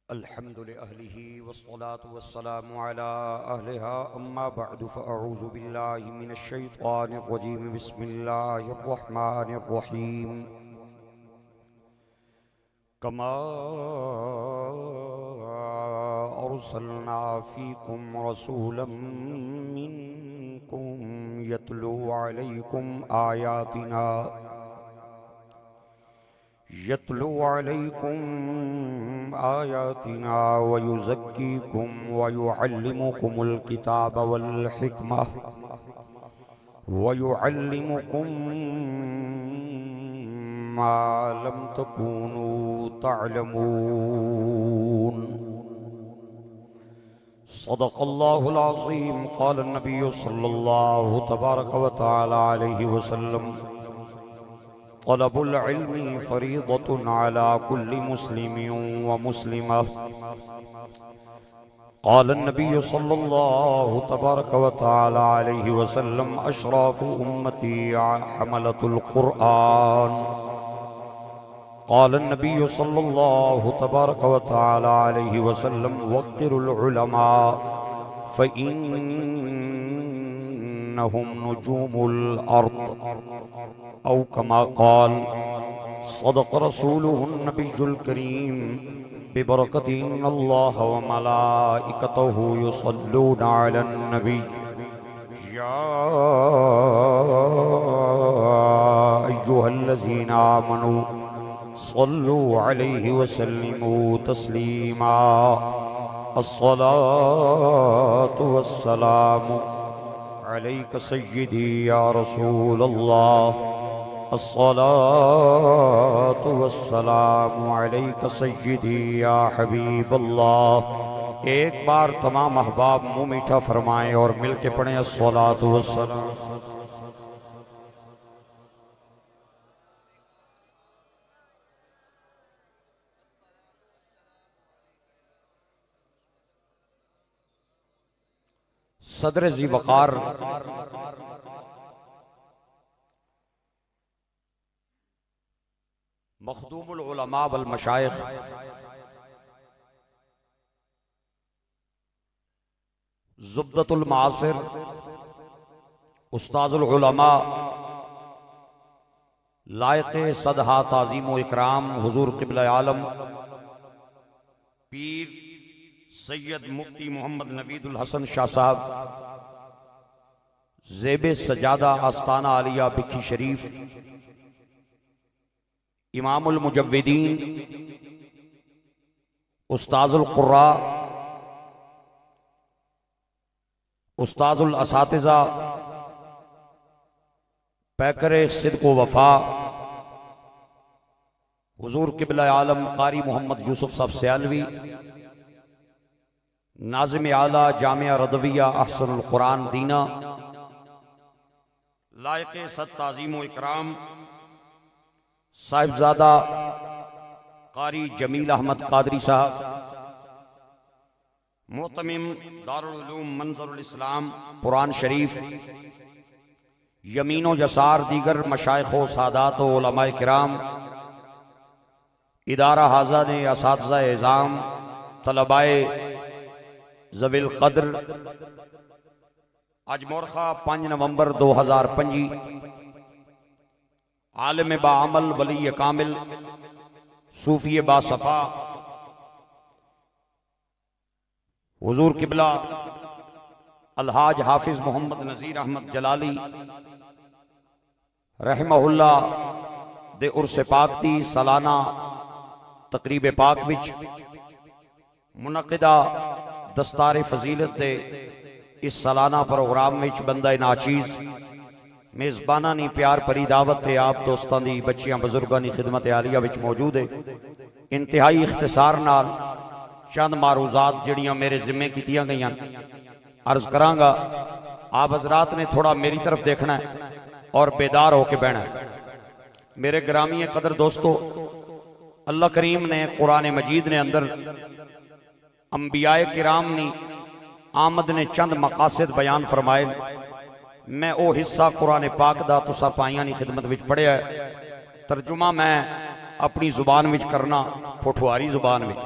الحمد لأهله والصلاة والسلام على أهلها أما بعد فأعوذ بالله من الشيطان الرجيم بسم الله الرحمن الرحيم كما أرسلنا فيكم رسولا منكم يتلو عليكم آياتنا ويزكيكم ويعلمكم الكتاب والحكمة ويعلمكم ما لم تكونوا تعلمون صدق الله العظيم قال النبي صلى الله تبارك وتعالى عليه وسلم طلب العلم فريضة على كل مسلم ومسلمة قال النبي صلى الله تبارك وتعالى عليه وسلم أشراف أمتي حملة القرآن قال النبي صلى الله تبارك وتعالى عليه وسلم وقروا العلماء فإنهم نجوم الأرض أو كما قال صدق رسوله النبي الكريم ببركة إن الله وملائكته يصلون على النبي يا أيها الذين آمنوا صلوا عليه وسلموا تسليما الصلاة والسلام عليك سيدي يا رسول الله الصلاة والسلام عليك سيدي يا حبيب الله ایک بار تمام احباب منہ میٹھا فرمائیں اور مل کے پڑھیں الصلاة والسلام صدر ذی وقار مخدوم العلماء والمشائخ زبدۃ المعاصر استاذ العلماء لائق صدحہ تعظیم و اکرام حضور قبلہ عالم پیر سید مفتی محمد نوید الحسن شاہ صاحب زیب سجادہ آستانہ عالیہ بکھی شریف امام المجودین استاذ القراء استاذ الاساتذہ پیکر صدق و وفا حضور قبلہ عالم قاری محمد یوسف صاحب سیالوی ناظم اعلیٰ جامعہ رضویہ احسن القرآن دینہ لائق صد تعظیم و اکرام صاحبزادہ قاری جمیل احمد قادری صاحب محتمم دارالعلوم منظر الاسلام قرآن شریف یمین و جسار دیگر مشائخ و سادات و علماء کرام ادارہ حاضہ نے اساتذہ اعظام طلباء ذوی القدر اج مورخہ 5 نومبر 2025 عالم باعمل ولی کامل صوفی باصفا حضور قبلہ الحاج حافظ محمد نذیر احمد جلالی رحمہ اللہ دے عرس پاک دی سالانہ تقریب پاک وچ منعقدہ دستار فضیلت دے اس سالانہ پروگرام وچ بندہ ناچیز میزبانہ نی پیار پری دعوت ہے آپ دوستان دی بچیاں بزرگاں نی خدمت عالیہ وچ موجود ہے انتہائی اختصار نال چند معروضات جڑیاں میرے ذمے کیتیاں گئیاں عرض کراں گا آپ حضرات نے تھوڑا میری طرف دیکھنا ہے اور بیدار ہو کے بیٹھنا ہے میرے گرامی قدر دوستو اللہ کریم نے قرآن مجید نے اندر انبیاء کرام نے آمد نے چند مقاصد بیان فرمائے میں او حصہ قرآن پاک دا تسا پائیاں نی خدمت وچ پڑھیا ہے ترجمہ میں اپنی زبان وچ کرنا پھوٹواری زبان وچ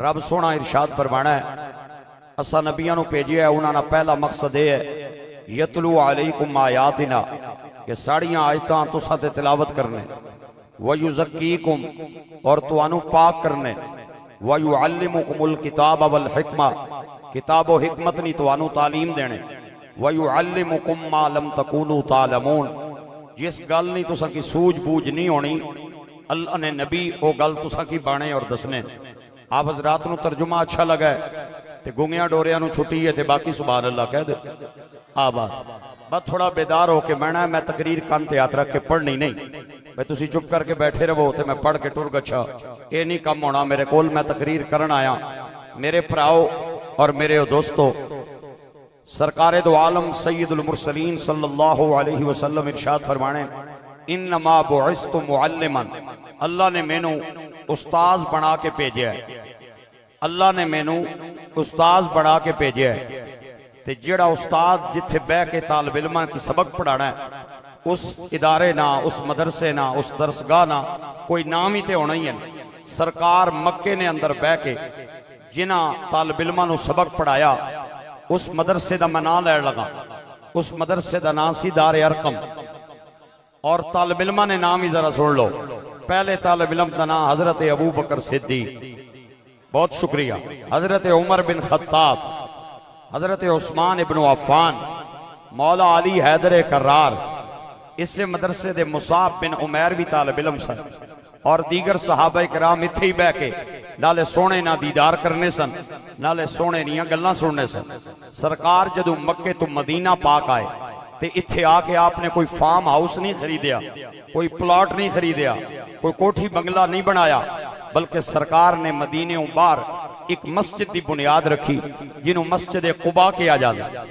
رب سونا ارشاد فرمانا ہے اسا نبیوں نو بھیجیا ہے، انہاں دا پہلا مقصد یہ ہے یتلو علیکم آیاتنا کہ ساڑیاں آیتاں تساں تے تلاوت کرنے، ویزکیکم اور تانوں پاک کرنے، ویعلمکم الکتاب والحکمہ کتاب و حکمت نہیں تانوں تعلیم دینے، ویعلمکم ما لم تکونوا تعلمون جس گل نہیں تساں کی سوجھ بوجھ نہیں ہونی اللہ نے نبی او گل تساں کی بانے اور دسنے۔ آپ حضرات نو ترجمہ اچھا لگا ہے تے گونگیاں ڈوریاں نو چھٹی ہے تے باقی سبحان اللہ کہہ دے آباد بس تھوڑا بیدار ہو کے میں تقریر کان تے ہاتھ رکھ کے پڑھنی نہیں میں تسی چپ کر کے بیٹھے رہو تے میں پڑھ کے ٹر گچھا اے نہیں کم ہونا میرے کول میں تقریر کرن آیا۔ میرے پراؤ اور میرے دوستو سرکار دو عالم سید المرسلین صلی اللہ علیہ وسلم ارشاد فرمانے انما بعثت معلما اللہ نے مینوں استاذ بنا کے بھیجا ہے، اللہ نے مینوں استاذ بنا کے بھیجا ہے تے جڑا استاد جتھے بہ کے طالب علماں کی سبق پڑھانا ہے اس ادارے نہ اس مدرسے نہ اس درسگاہ نہ کوئی نام ہی تے ہونا ہی ہے۔ سرکار مکے نے اندر بہ کے جنہاں طالب علماں نو سبق پڑھایا اس مدرسے دا میں نام لے لگا، اس مدرسے دا نام سی دار ارقم، اور طالب علماں نے نام ہی ذرا سن لو۔ پہلے طالب علم دا نام حضرت ابو بکر صدیق، بہت شکریہ، حضرت عمر بن خطاب، حضرت عثمان ابن عفان، مولا علی حیدر کرار، اس سے مدرسے دے مصعب بن عمیر بھی طالب علم سن، اور دیگر صحابہ کرام اتھے ہی بہ کے نالے سونے نہ دیدار کرنے سن نالے سونے نیاں گلاں سننے سن۔ سرکار جدو مکے تو مدینہ پاک آئے تے اتھے آ کے آپ نے کوئی فارم ہاؤس نہیں خریدیا، کوئی پلاٹ نہیں خریدیا، کوئی کوٹھی بنگلہ نہیں بنایا، بلکہ سرکار نے مدینے باہر ایک مسجد دی بنیاد رکھی جنہوں مسجد قباء کیا جاتا۔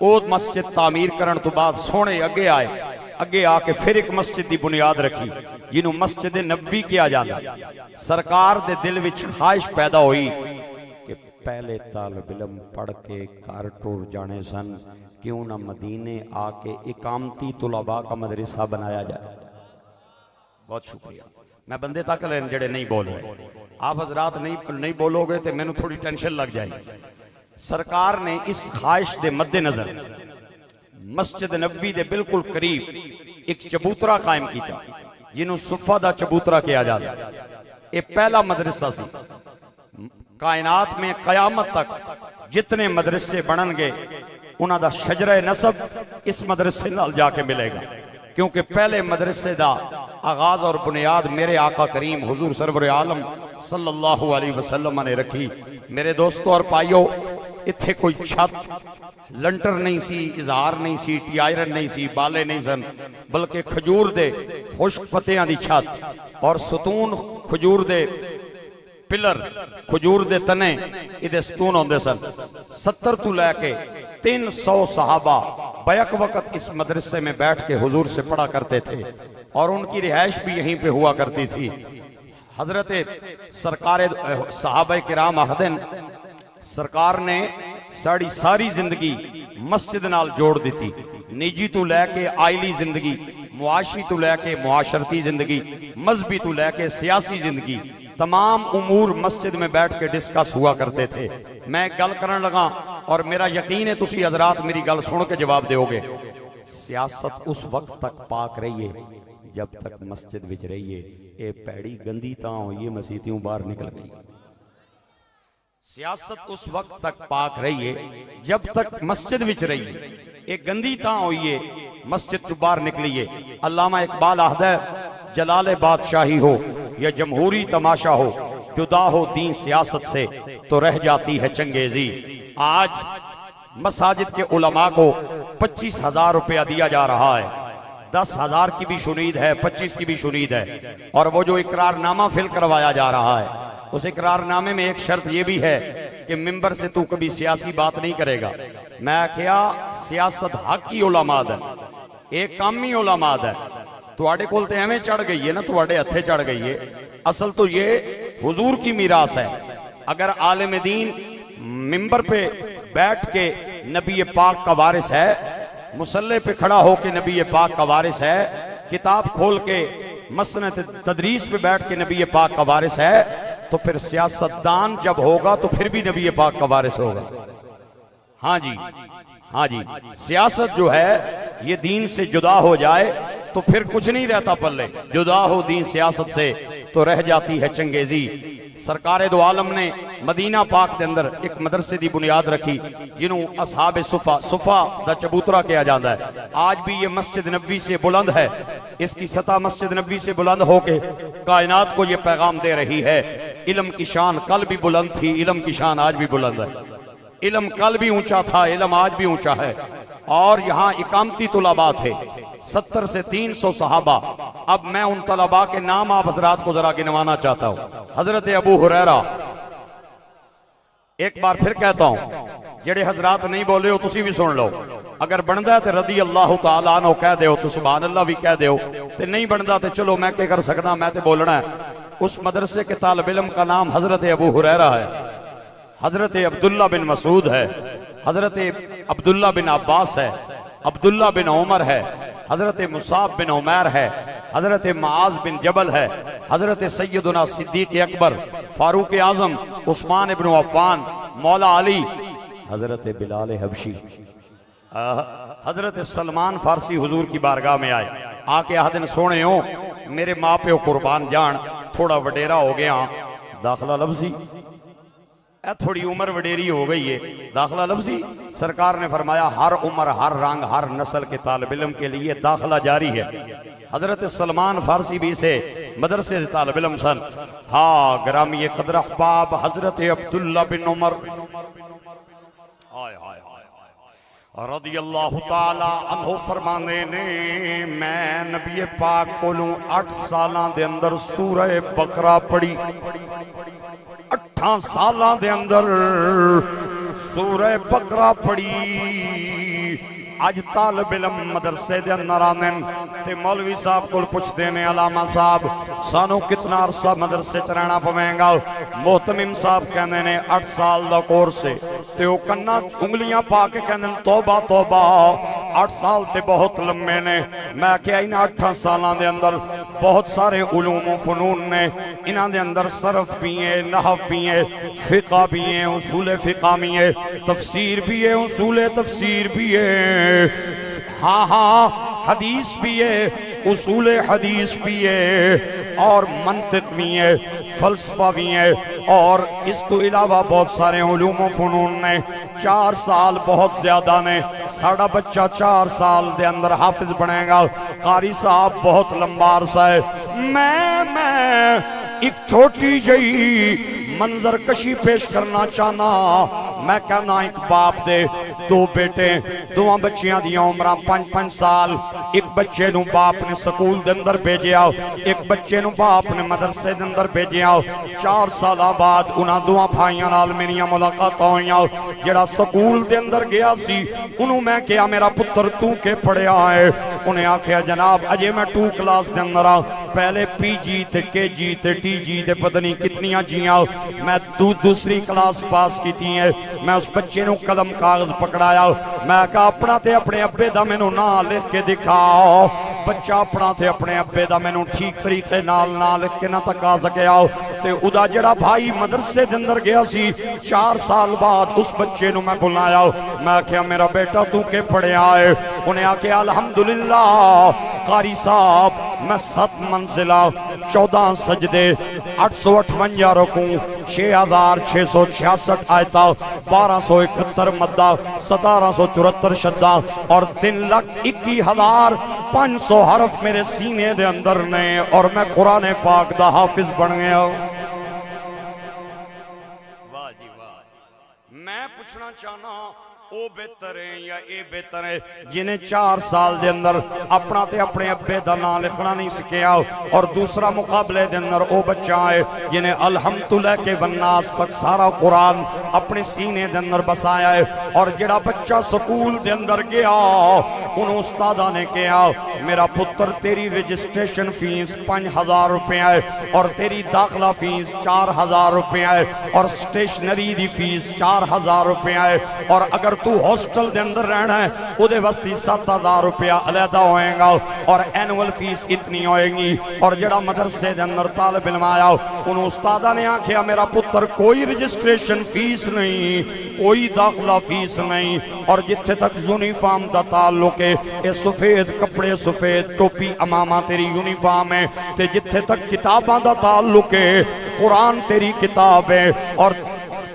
او مسجد تعمیر کرن تو بعد سونے اگے آئے، اگے آ کے پھر ایک مسجد دی بنیاد رکھی جنہوں مسجد نبوی کیا جاتا۔ سرکار دے دل وچ خواہش پیدا ہوئی کہ پہلے طالب علم پڑھ کے گھر ٹور جانے سن، کیوں نہ مدینے آ کے اقامتی طلباء کا مدرسہ بنایا جائے۔ بہت شکریہ، میں بندے تک لین جڑے نہیں بول رہے، آپ حضرات نہیں بولو گے تو میں نے تھوڑی ٹینشن لگ جائے۔ سرکار نے اس خواہش دے مد نظر مسجد نبوی دے بالکل قریب ایک چبوترا قائم کیتا جنہوں صفہ دا چبوترا کیا جاتا۔ یہ پہلا مدرسہ سی، کائنات میں قیامت تک جتنے مدرسے بنن گے انہاں دا شجرہ نسب اس مدرسے نال جا کے ملے گا، کیونکہ پہلے مدرسے دا آغاز اور بنیاد میرے آقا کریم حضور سرور عالم صلی اللہ علیہ وسلم نے رکھی۔ میرے دوستو اور پائیو، اتھے کوئی چھت لنٹر نہیں سی، اظہار نہیں سی، ٹی آئرن نہیں سی، بالے نہیں سن، بلکہ کھجور دے خشک پتیاں دی چھت اور ستون کھجور دے پلر کھجور دے تنے ادھے ستون ہوندے سن۔ 70 تو لے کے 300 صحابہ بیک وقت اس مدرسے میں بیٹھ کے حضور سے پڑھا کرتے تھے اور ان کی رہائش بھی یہیں پہ ہوا کرتی تھی۔ حضرت سرکار صحابہ کرام آخدن سرکار نے ساری زندگی مسجد نال جوڑ دیتی، نجی تو لے کے آئلی زندگی، معاشی تو لے کے معاشرتی زندگی، مذہبی تو لے کے سیاسی زندگی، تمام امور مسجد میں بیٹھ کے ڈسکس ہوا کرتے تھے۔ میں گل کرن لگا اور میرا یقین ہے تسی حضرات میری گل سن کے جواب دیو گے۔ سیاست اس وقت تک پاک رہیے جب تک مسجد وچ رہیے، اے پیڑی گندی تاں ہوئی مسیتیوں باہر نکل گئی۔ سیاست اس وقت تک پاک رہیے جب تک مسجد وچ رہیے، ایک گندی تاں ہوئیے مسجد چو باہر نکلیے۔ علامہ اقبال آہدہ ہے جلال بادشاہی ہو یا جمہوری تماشا ہو، جدا ہو دین سیاست سے تو رہ جاتی ہے چنگیزی۔ آج مساجد کے علماء کو 25,000 روپیہ دیا جا رہا ہے، 10,000 کی بھی شنید ہے، 25 کی بھی شنید ہے، اور وہ جو اقرار نامہ فل کروایا جا رہا ہے اس اقرار نامے میں ایک شرط یہ بھی ہے کہ ممبر سے تو کبھی سیاسی بات نہیں کرے گا۔ میں کیا سیاست حق کی علماء ہے، ایک کامی علماء ہے، تواڈے کول تے ہمیں چڑھ گئی ہے نا، تواڈے ہتھے چڑھ گئی ہے۔ اصل تو یہ حضور کی میراث ہے۔ اگر عالم دین ممبر پہ بیٹھ کے نبی پاک کا وارث ہے، مصلی پہ کھڑا ہو کے نبی پاک کا وارث ہے، کتاب کھول کے مسند تدریس پہ بیٹھ کے نبی پاک کا وارث ہے، تو پھر سیاستدان جب ہوگا تو پھر بھی نبی پاک کا وارث ہوگا۔ ہاں جی سیاست جو ہے یہ دین سے جدا ہو جائے تو پھر کچھ نہیں رہتا پلے، جدا ہو دین سیاست سے تو رہ جاتی ہے چنگیزی۔ سرکار دو عالم نے مدینہ پاک کے اندر ایک مدرسے دی بنیاد رکھی جنہوں اصحاب صفا دا چبوترا کیا جاتا ہے۔ آج بھی یہ مسجد نبوی سے بلند ہے، اس کی سطح مسجد نبوی سے بلند ہو کے کائنات کو یہ پیغام دے رہی ہے، علم کی شان کل بھی بلند تھی، علم کی شان آج بھی بلند ہے۔ علم کل بھی اونچا تھا، علم آج بھی اونچا ہے۔ اور یہاں اقامتی طلباء تھے 70 سے 300 صحابہ۔ اب میں ان طلباء کے نام آپ حضرات کو ذرا گنوانا چاہتا ہوں۔ حضرت ابو ہریرہ، ایک بار پھر کہتا ہوں، جڑے حضرات نہیں بولے ہو تسی بھی سن لو، اگر بندہ ہے تو رضی اللہ تعالیٰ عنہ کہہ دے ہو تو سبحان اللہ بھی کہہ دے ہو، تے نہیں بندہ تو چلو میں کیا کر سکتا، میں تے بولنا ہے۔ اس مدرسے کے طالب علم کا نام حضرت ابو ہریرہ ہے، حضرت عبداللہ بن مسعود ہے، حضرت عبداللہ بن عباس ہے، عبداللہ بن عمر ہے، حضرت مصعب بن عمیر ہے، حضرت معاذ بن جبل ہے، حضرت سیدنا صدیق اکبر، فاروق اعظم، عثمان بن عفان، مولا علی، حضرت بلال حبشی، حضرت سلمان فارسی حضور کی بارگاہ میں آئے، آکے آدھن سونے ہوں میرے ماں پہ قربان جان، تھوڑا وڈیرا ہو گیا، داخلہ لفظی تھوڑی عمر وڈیری ہو گئی ہے، داخلہ لفظی۔ سرکار نے فرمایا ہر عمر، ہر رنگ، ہر نسل کے طالب علم کے لیے داخلہ جاری ہے۔ حضرت سلمان فارسی بھی سے مدرسے سے طالب علم سن۔ ہاں گرامی قدر احباب حضرت عبداللہ بن عمر رضی اللہ تعالی عنہ فرمانے نے میں نبی پاک کو 8 سالاں دے اندر سورہ بقرہ پڑھی، 8 سالاں دے اندر سورہ بقرہ پڑھی۔ اج طالب علم مدرسے دے اندر آنن تے مولوی صاحب کو پوچھتے ہیں علامہ صاحب سانو کتنا عرصہ مدرسے چ رہنا پویں گا؟ محتمم صاحب کہندے نے 8 سال دا کورس ہے تے او کنا انگلیاں پا کے کہندے توبہ توبہ 8 سال تے بہت لمبے نے۔ میں کہیا ان 8 سالاں دے اندر بہت سارے علوم و فنون نے، انہاں دے اندر صرف بھی ہے، نحو بھی ہے، فقہ بھی ہے، اصول فقہ بھی ہے، تفسیر بھی ہے، اصول تفسیر بھی ہے، ہاں حدیث بھی ہے، اصول حدیث بھی ہے، اور منطق بھی ہے، فلسفہ بھی ہے، اور اس کو علاوہ بہت سارے علوم و فنون نے۔ 4 سال بہت زیادہ نے، ساڑھا بچہ 4 سال دے اندر حافظ بنے گا۔ قاری صاحب بہت لمبا عرصہ ہے۔ میں ایک چھوٹی جئی منظر کشی پیش کرنا چاہنا۔ میں کہنا ایک باپ دے 2 بیٹے، 2 بچیاں دیاں عمرہ 5-5 سال، ایک بچے نو باپ نے سکول دے اندر بھیجیا، ایک بچے نو باپ نے مدرسے دے اندر بھیجیا۔ 4 سالہ بعد انہاں 2 بھائیاں نال میریاں ملاقات ہوئیاں۔ جڑا سکول دے اندر گیا سی انہوں میں کہا میرا پتر تو کے پڑھیا ہے؟ انہیں آکھیا جناب اجے میں 2 کلاس دے اندر آ، پہلے پی جی تے کے جی تے ٹی جی تے پتہ نہیں کتنیاں جیاں، میں دوسری کلاس پاس کی تھی ہے۔ میں اس بچے نو قلم کاغذ پکڑایا، میں کہا اپنا تے اپنے ابے دا میں نو نام لکھ کے دکھاؤ۔ بچہ اپنا تے اپنے ابے دا میں نو ٹھیک طریقے نام لکھ کے نہ تکا سکے آؤ تے ادا جڑا بھائی مدرسے دے اندر گیا سی 4 سال بعد اس بچے نو میں بلایا، میں کہا میرا بیٹا تو کے پڑھے آئے؟ انہیں آکے الحمدللہ قاری صاحب میں 7 منزلہ 14 سجدے 858 رکوع 6666 آیتہ 1271 مدہ 1774 شدہ اور 3,21,500 حرف میرے سینے دے اندر نے، اور میں قرآن پاک دا حافظ بن گیا۔ واہ جی واہ۔ میں پوچھنا چاہنا او بہتر ہے یا اے بہتر ہے جنہیں 4 سال دے اندر اپنا تے اپنے ابے دا نام لکھنا نہیں سکیا، اور دوسرا مقابلے دے اندر او بچہ ہے جنہیں الحمدللہ کے والناس تک سارا قرآن اپنے سینے دے اندر بسایا ہے۔ اور جڑا بچہ سکول دے اندر گیا انہوں استادہ نے کہا میرا پتر تیری رجسٹریشن فیس 5000 روپے ہے اور تیری داخلہ فیس 4000 روپے ہے اور سٹیشنری دی فیس 4000 روپے ہے اور اگر تو ہاسٹل دے اندر رہنا ہے او دے وستی 7000 روپیہ علیحدہ ہوئیں گا اور اینول فیس اتنی ہوئیں گی اور جڑا مدرسے دے اندر طالب علم آیا انہوں استادہ نے آنکھیا میرا پتر کوئی رجسٹریشن فیس نہیں کوئی داخلہ فیس نہیں اور جتھے تک یونیفارم دا تعلق ہے اے سفید کپڑے سفید ٹوپی امامہ تیری یونیفارم ہے تے جتھے تک کتاباں دا تعلق ہے قرآن تیری کتاب ہے اور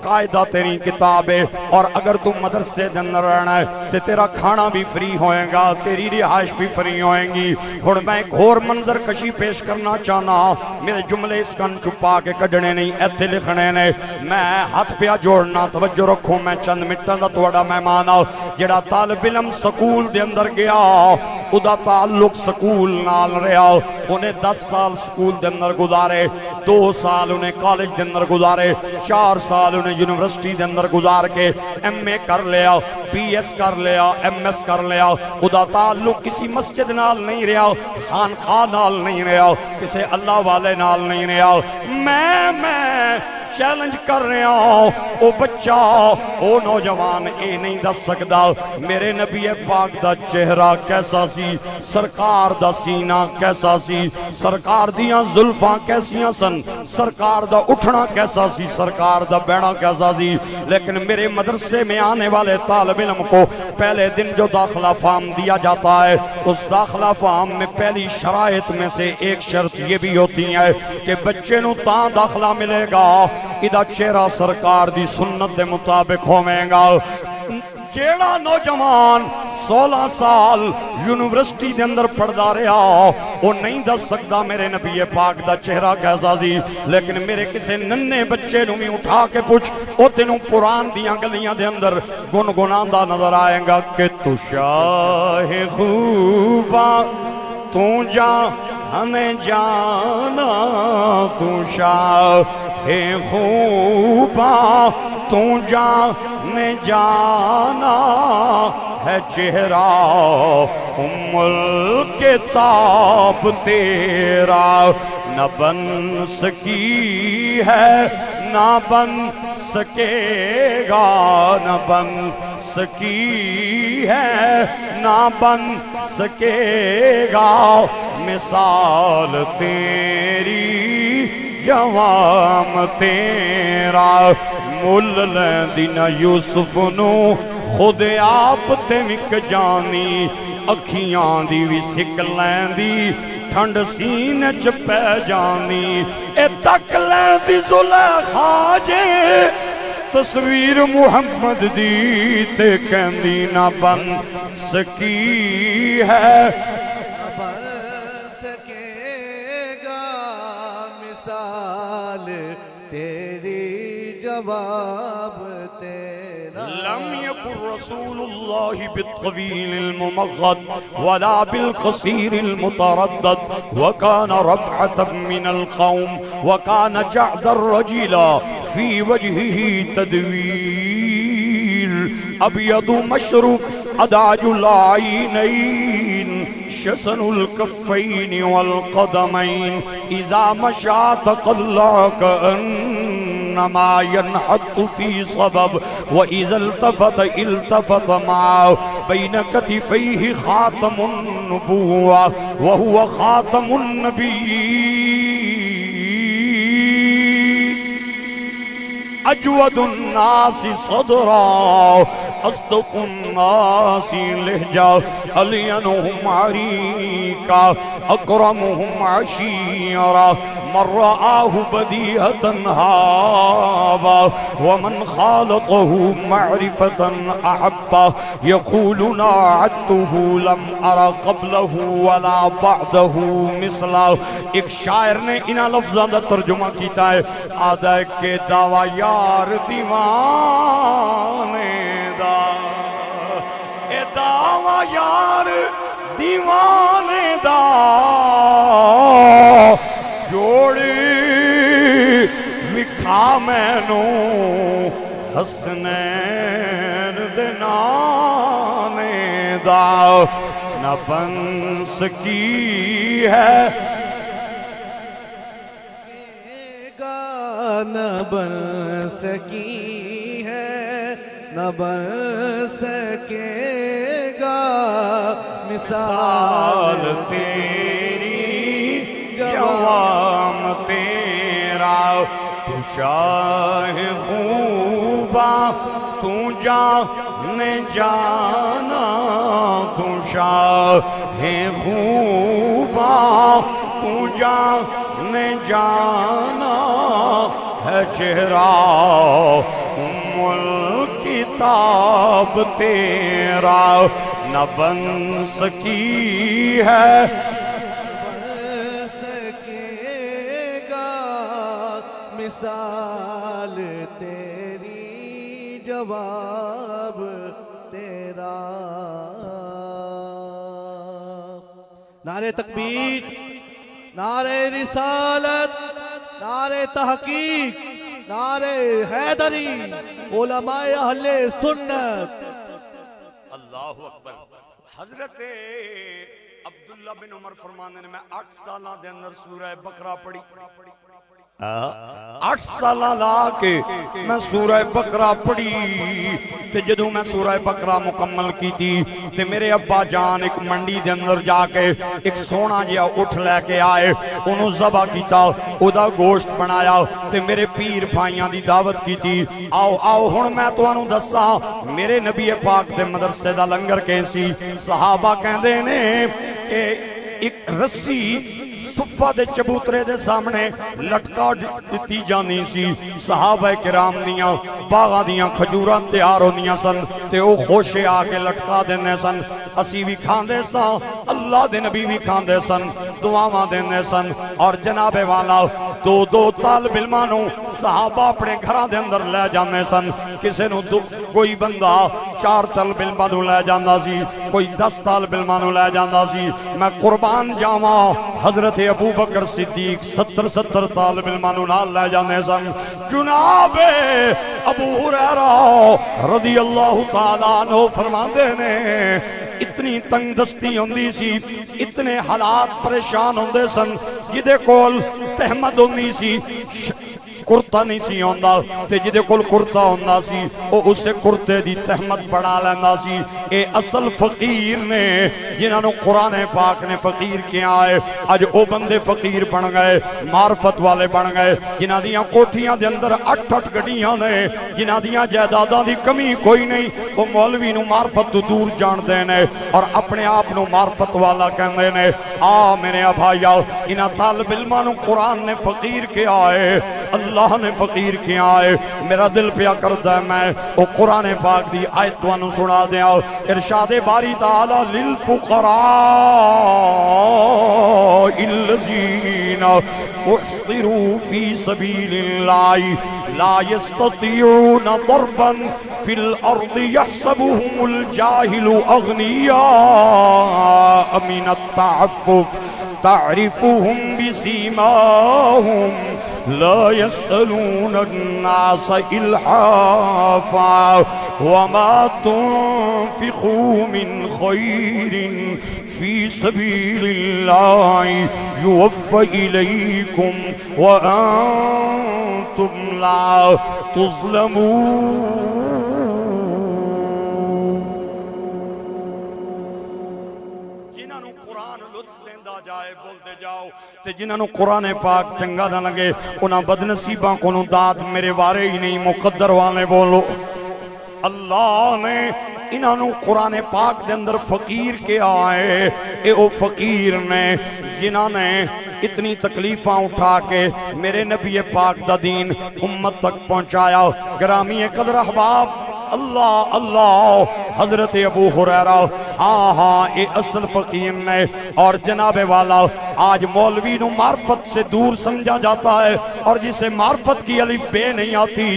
قائدہ تیری کتاب ہے اور اگر تم مدرسے دے اندر رہنا ہے تے تیرا کھانا بھی فری ہوئے گا تیری رہائش بھی فری ہوئیں گی اور میں ایک اور منظر کشی پیش کرنا چاہنا میرے جملے اس کن چھپا کے کڈنے نہیں ایتھے لکھنے نے میں ہاتھ پیا جوڑنا توجہ رکھوں میں چند منٹاں دا تہاڈا مہمان آ جڑا طالب علم سکول دے اندر گیا ادا تعلق سکول نال رہا انہیں 10 سال سکول دے اندر گزارے 2 سال انہیں کالج دے اندر گزارے 4 سال انہیں یونیورسٹی دے اندر گزار کے ایم اے کر لیا پی ایس کر لیا ایم ایس کر لیا ادا تعلق کسی مسجد نال نہیں رہا خانخواہ نال نہیں رہا کسی اللہ والے نال نہیں رہا میں چیلنج کر رہا ہوں او بچہ او نوجوان اے نہیں دس سکدا میرے نبی پاک دا چہرہ کیسا سی سرکار دا سینہ کیسا سی سرکار دیاں زلفاں کیسیاں سن سرکار دا اٹھنا کیسا سی سرکار دا بیڑا کیسا سی لیکن میرے مدرسے میں آنے والے طالب علم کو پہلے دن جو داخلہ فارم دیا جاتا ہے اس داخلہ فارم میں پہلی شرائط میں سے ایک شرط یہ بھی ہوتی ہے کہ بچے نو تاں داخلہ ملے گا ادھا چہرہ سرکار دی سنت دے مطابق ہوئیں گا جیڑا نوجوان 16 سال یونیورسٹی دے اندر پڑھدا رہا وہ نہیں دس سکتا میرے نبی پاک دا چہرہ کیسا سی لیکن میرے کسے ننے بچے نو بھی اٹھا کے پوچھ او تینوں قرآن دیاں گلیاں دے اندر گنگناندہ نظر آئے گا کہ تو شاہ خوبا تو ہمیں جانا تو شاہ خوبا تو جانے جانا ہے چہرہ ام الکتاب تیرا نہ بن سکی ہے نہ بن سکے گا نہ بن سکی ہے نہ بن سکے گا مثال تیری جوام تیرا مل لیندی نہ یوسف نو خود آپ تے مک جانی اکھیاں دی بھی سک لیندی ٹھنڈ سینے چ پہ جانی اے تک لیندی زلیخا جے تصویر محمد دی تے کہندی نہ بن سکی ہے تیری جواب تیرا لم يكن رسول الله بالطويل الممغد ولا بالقصير المتردد وكان ربعة من القوم وكان جعد الرجل في وجهه تدوير أبيض مشروق أدعج العينين شسن الكفين والقدمين إذا مشى تقلع كأنما ينحط في صبب وإذا التفت معه بين كتفيه خاتم النبوة وهو خاتم النبي أجود الناس صدرا أصدق الناس لهجة ألينهم عريكا أكرمهم عشيرا من رآه بديهة هابا ومن خالطه معرفة أحبه يقول ناعدته لم أرى قبله ولا بعده مثله ایک شاعر نے انہا لفظاں دا ترجمہ کیتا ہے آدھا کہ دعویٰ یار دیوانے دا اے دعویٰ یار دیوانے دا جوڑی وکھا میں نو حسنین دے نانے دا نہ بن سکی ہے نہ بن سکی ہے نہ بن سکے گا مثال تیری جوام تیرا تو شاہ خوبا تو جان جانا تو شاہ خوبا تو جان جانا ہے چہرہ ام الکتاب تیرا نہ بن سکی ہے بن سکے گا مثال تیری جواب تیرا نعرہ تکبیر نعرہ رسالت نعرہ تحقیق نعرہ حیدری علماء اہل سنت اللہ اکبر حضرت عبداللہ بن عمر فرمانے نے میں 8 سالہ دے اندر سورہ بقرہ پڑھی 8 سالہ لا کے میں سورہ بقرہ پڑھی تے جدوں میں سورہ بقرہ مکمل کی تھی تے میرے ابا جان ایک منڈی دے اندر جا کے ایک سونا جیا اٹھ لے کے آئے انہوں ذبح کیتا او دا گوشت بنایا تے میرے پیر بھائیاں دی دعوت کی تھی آؤ آؤ ہن میں تانوں دساں میرے نبی پاک دے مدرسے دا لنگر کیسی صحابہ کہندے نے کہ ایک رسی صفہ دے چبوترے دے سامنے لٹکا دیتی جانی سی صحابہ کرام دیاں باغاں دیاں کھجوراں تیار ہوندیاں سن تے او خوشے آکے لٹکا دینے سن اسی بھی کھاندے سن اللہ دے نبی بھی کھاندے سن دعاواں دینے سن اور جناب والا دو طالب علمانوں صحابہ اپنے گھراں دے اندر لے جانے سن کسے نو کوئی بندہ 4 طالب علمانوں لے جاندہ سی کوئی 10 طالب علمانوں لے جاندہ سی میں قربان جاواں حضرت ابو بکر صدیق 70 طالب علمانوں نال لے جانے سن جناب ابو ہریرہ رضی اللہ تعالیٰ عنہ فرماندے نے اتنی تنگ دستی ہوندی سی اتنے حالات پریشان ہوندے سن جدے کول تہمت ہوندی سی کرتا نہیں سی ہوندا تے جدے کول کرتا ہوندا سی او اسے کرتے دی تہمت بڑھا لیندا سی اے اصل فقیر نے جنہاں نو قرآن پاک نے فقیر کیا ہے اج او بندے فقیر بن گئے معرفت والے بن گئے جنہاں دیاں کوٹھیاں دے اندر 8 گڈیاں نے جنہاں دیاں جائیداداں دی کمی کوئی نہیں او مولوی نو معرفت تو دور جان دے نے اور اپنے آپ نو معرفت والا کہندے نے آ میرے بھائیو انہاں طالب علماں نو قرآن نے فقیر کیا ہے اللہ نے فقیر کیا ہے میرا دل پیا کرتا ہے میں او قرآن پاک دی آیت توانو سنا دیا ارشاد باری تعالی للفقراء الذین احصروا فی سبیل اللہ لا يستطيعون ضربا في الأرض يحسبهم الجاهل أغنياء من التعفف تعرفهم بسيماهم لا يسألون الناس إلحافا وما تنفقوا من خير في سبيل الله يوفى إليكم وأنتم لا تظلمون تے جنہاں نو قرآن پاک چنگا نہ لگے انہاں بدنصیباں کو نو داد میرے وارے ہی نہیں مقدر والے بولو اللہ نے انہاں نو قرآن پاک دے اندر فقیر کے آئے اے او فقیر نے جنہاں نے اتنی تکلیفاں اٹھا کے میرے نبی پاک دا دین امت تک پہنچایا گرامی قدر احباب اللہ اللہ حضرت ابو ہریرہ ہاں ہاں اے اصل فقیر نے اور جناب والا آج مولوی نو معرفت سے دور سمجھا جاتا ہے اور جسے معرفت کی الف بے نہیں آتی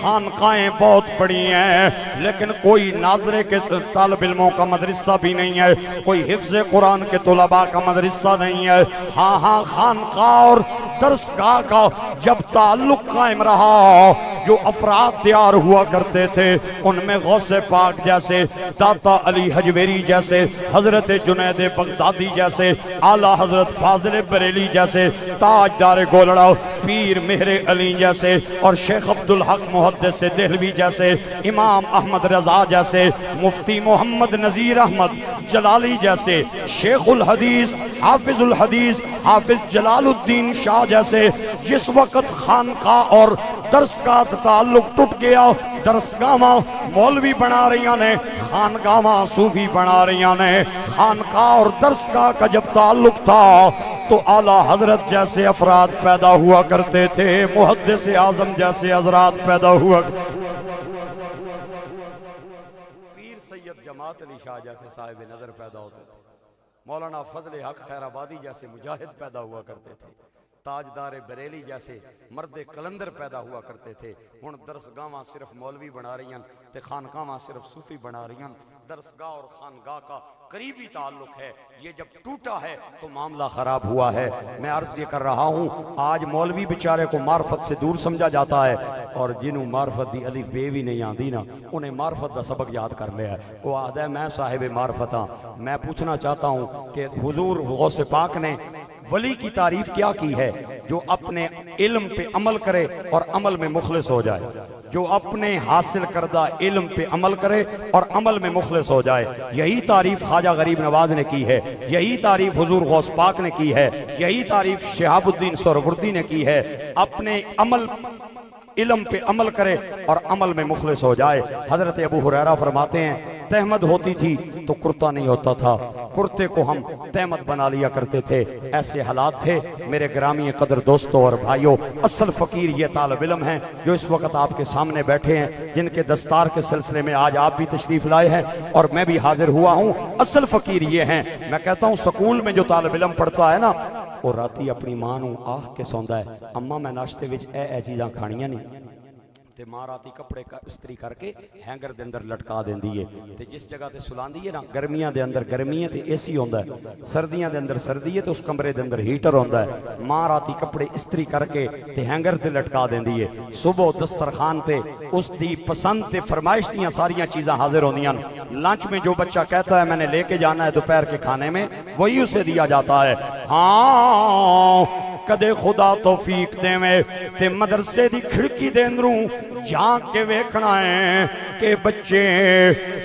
خانقاہیں بہت بڑی ہیں لیکن کوئی ناظرے کے طالب علموں کا مدرسہ بھی نہیں ہے کوئی حفظ قرآن کے طلباء کا مدرسہ نہیں ہے ہاں ہاں خانقاہ اور درسگاہ کا جب تعلق قائم رہا جو افراد تیار ہوا کرتے تھے ان میں غوث پاک جیسے، داتا علی حجویری جیسے، حضرت جنید بغدادی جیسے، اعلیٰ حضرت فاضل بریلی جیسے، تاجدار گولڑا پیر مہر علی جیسے، اور شیخ عبدالحق محدث دہلوی جیسے، امام احمد رضا جیسے، مفتی محمد نذیر احمد جلالی جیسے، شیخ الحدیث حافظ جلال الدین شاہ جیسے. جس وقت خانقاہ اور درسگاہ تعلق ٹوٹ گیا، درسگاہ مولوی بنا رہی نے، خانقاہ صوفی بنا رہی نے، خانقاہ اور درسگاہ کا جب تعلق تھا تو اعلیٰ حضرت جیسے افراد پیدا ہوا کرتے تھے، محدث اعظم جیسے حضرات پیدا ہوا، پیر سید جماعت علی شاہ جیسے صاحب نظر پیدا ہوتے تھے، مولانا فضل حق خیر آبادی جیسے مجاہد پیدا ہوا کرتے تھے، تاجدار بریلی جیسے مرد کلندر پیدا ہوا کرتے تھے. ہن درسگاہاں صرف مولوی بنا رہی ہیں تے خانقاہاں صرف صوفی بنا رہی ہیں. درسگاہ اور خانقاہ کا قریبی تعلق ہے، یہ جب ٹوٹا ہے تو معاملہ خراب ہوا ہے. میں عرض یہ کر رہا ہوں، آج مولوی بیچارے کو معرفت سے دور سمجھا جاتا ہے، اور جنہوں معرفت دی الف بے بھی نہیں آندی نا، انہیں معرفت دا سبق یاد کر لیا ہے. وہ آدھا ہے میں صاحب معرفت ہاں. میں پوچھنا چاہتا ہوں کہ حضور غوث پاک نے ولی کی تعریف کیا کی ہے؟ جو اپنے علم پہ عمل کرے اور عمل میں مخلص ہو جائے، جو اپنے حاصل کردہ علم پہ عمل کرے اور عمل میں مخلص ہو جائے. یہی تعریف خواجہ غریب نواز نے کی ہے، یہی تعریف حضور غوث پاک نے کی ہے، یہی تعریف شہاب الدین سہروردی نے کی ہے. اپنے علم پہ عمل کرے اور عمل میں مخلص ہو جائے. حضرت ابو ہریرہ فرماتے ہیں تہمت ہوتی تھی تو کرتا نہیں ہوتا تھا، کرتے کو ہم تہمت بنا لیا کرتے تھے. ایسے حالات تھے. میرے گرامی قدر دوستوں اور بھائیوں، اصل فقیر یہ طالب علم ہیں جو اس وقت آپ کے سامنے بیٹھے ہیں، جن کے دستار کے سلسلے میں آج آپ بھی تشریف لائے ہیں اور میں بھی حاضر ہوا ہوں. اصل فقیر یہ ہیں. میں کہتا ہوں سکول میں جو طالب علم پڑھتا ہے نا، وہ راتی اپنی ماں نو آخ کے سوندا ہے، اماں میں ناشتے وچ اے چیزاں کھانیاں نہیں، تے ماں راتی کپڑے استری کر کے ہینگر دے اندر لٹکا دیندی ہے. تے جس جگہ تے سلاندی ہے نا، گرمیاں دے اندر گرمی ہے تے اے سی ہوندا ہے، سردیاں دے اندر سردی ہے تے اس کمرے دے اندر ہیٹر ہوندا ہے. ماں راتی کپڑے استری کر کے تے ہینگر تے لٹکا دیندی ہے. صبح دسترخوان تے اس دی پسند تے فرمائش دیاں ساریاں چیزاں حاضر ہوندیاں. لنچ میں جو بچہ کہتا ہے میں نے لے کے جانا ہے دوپہر کے کھانے میں، وہی اسے دیا جاتا ہے. ہاں کدے خدا توفیق دے میں تے مدرسے دی کھڑکی دے اندروں جان کے ویکھنا ہے کہ بچے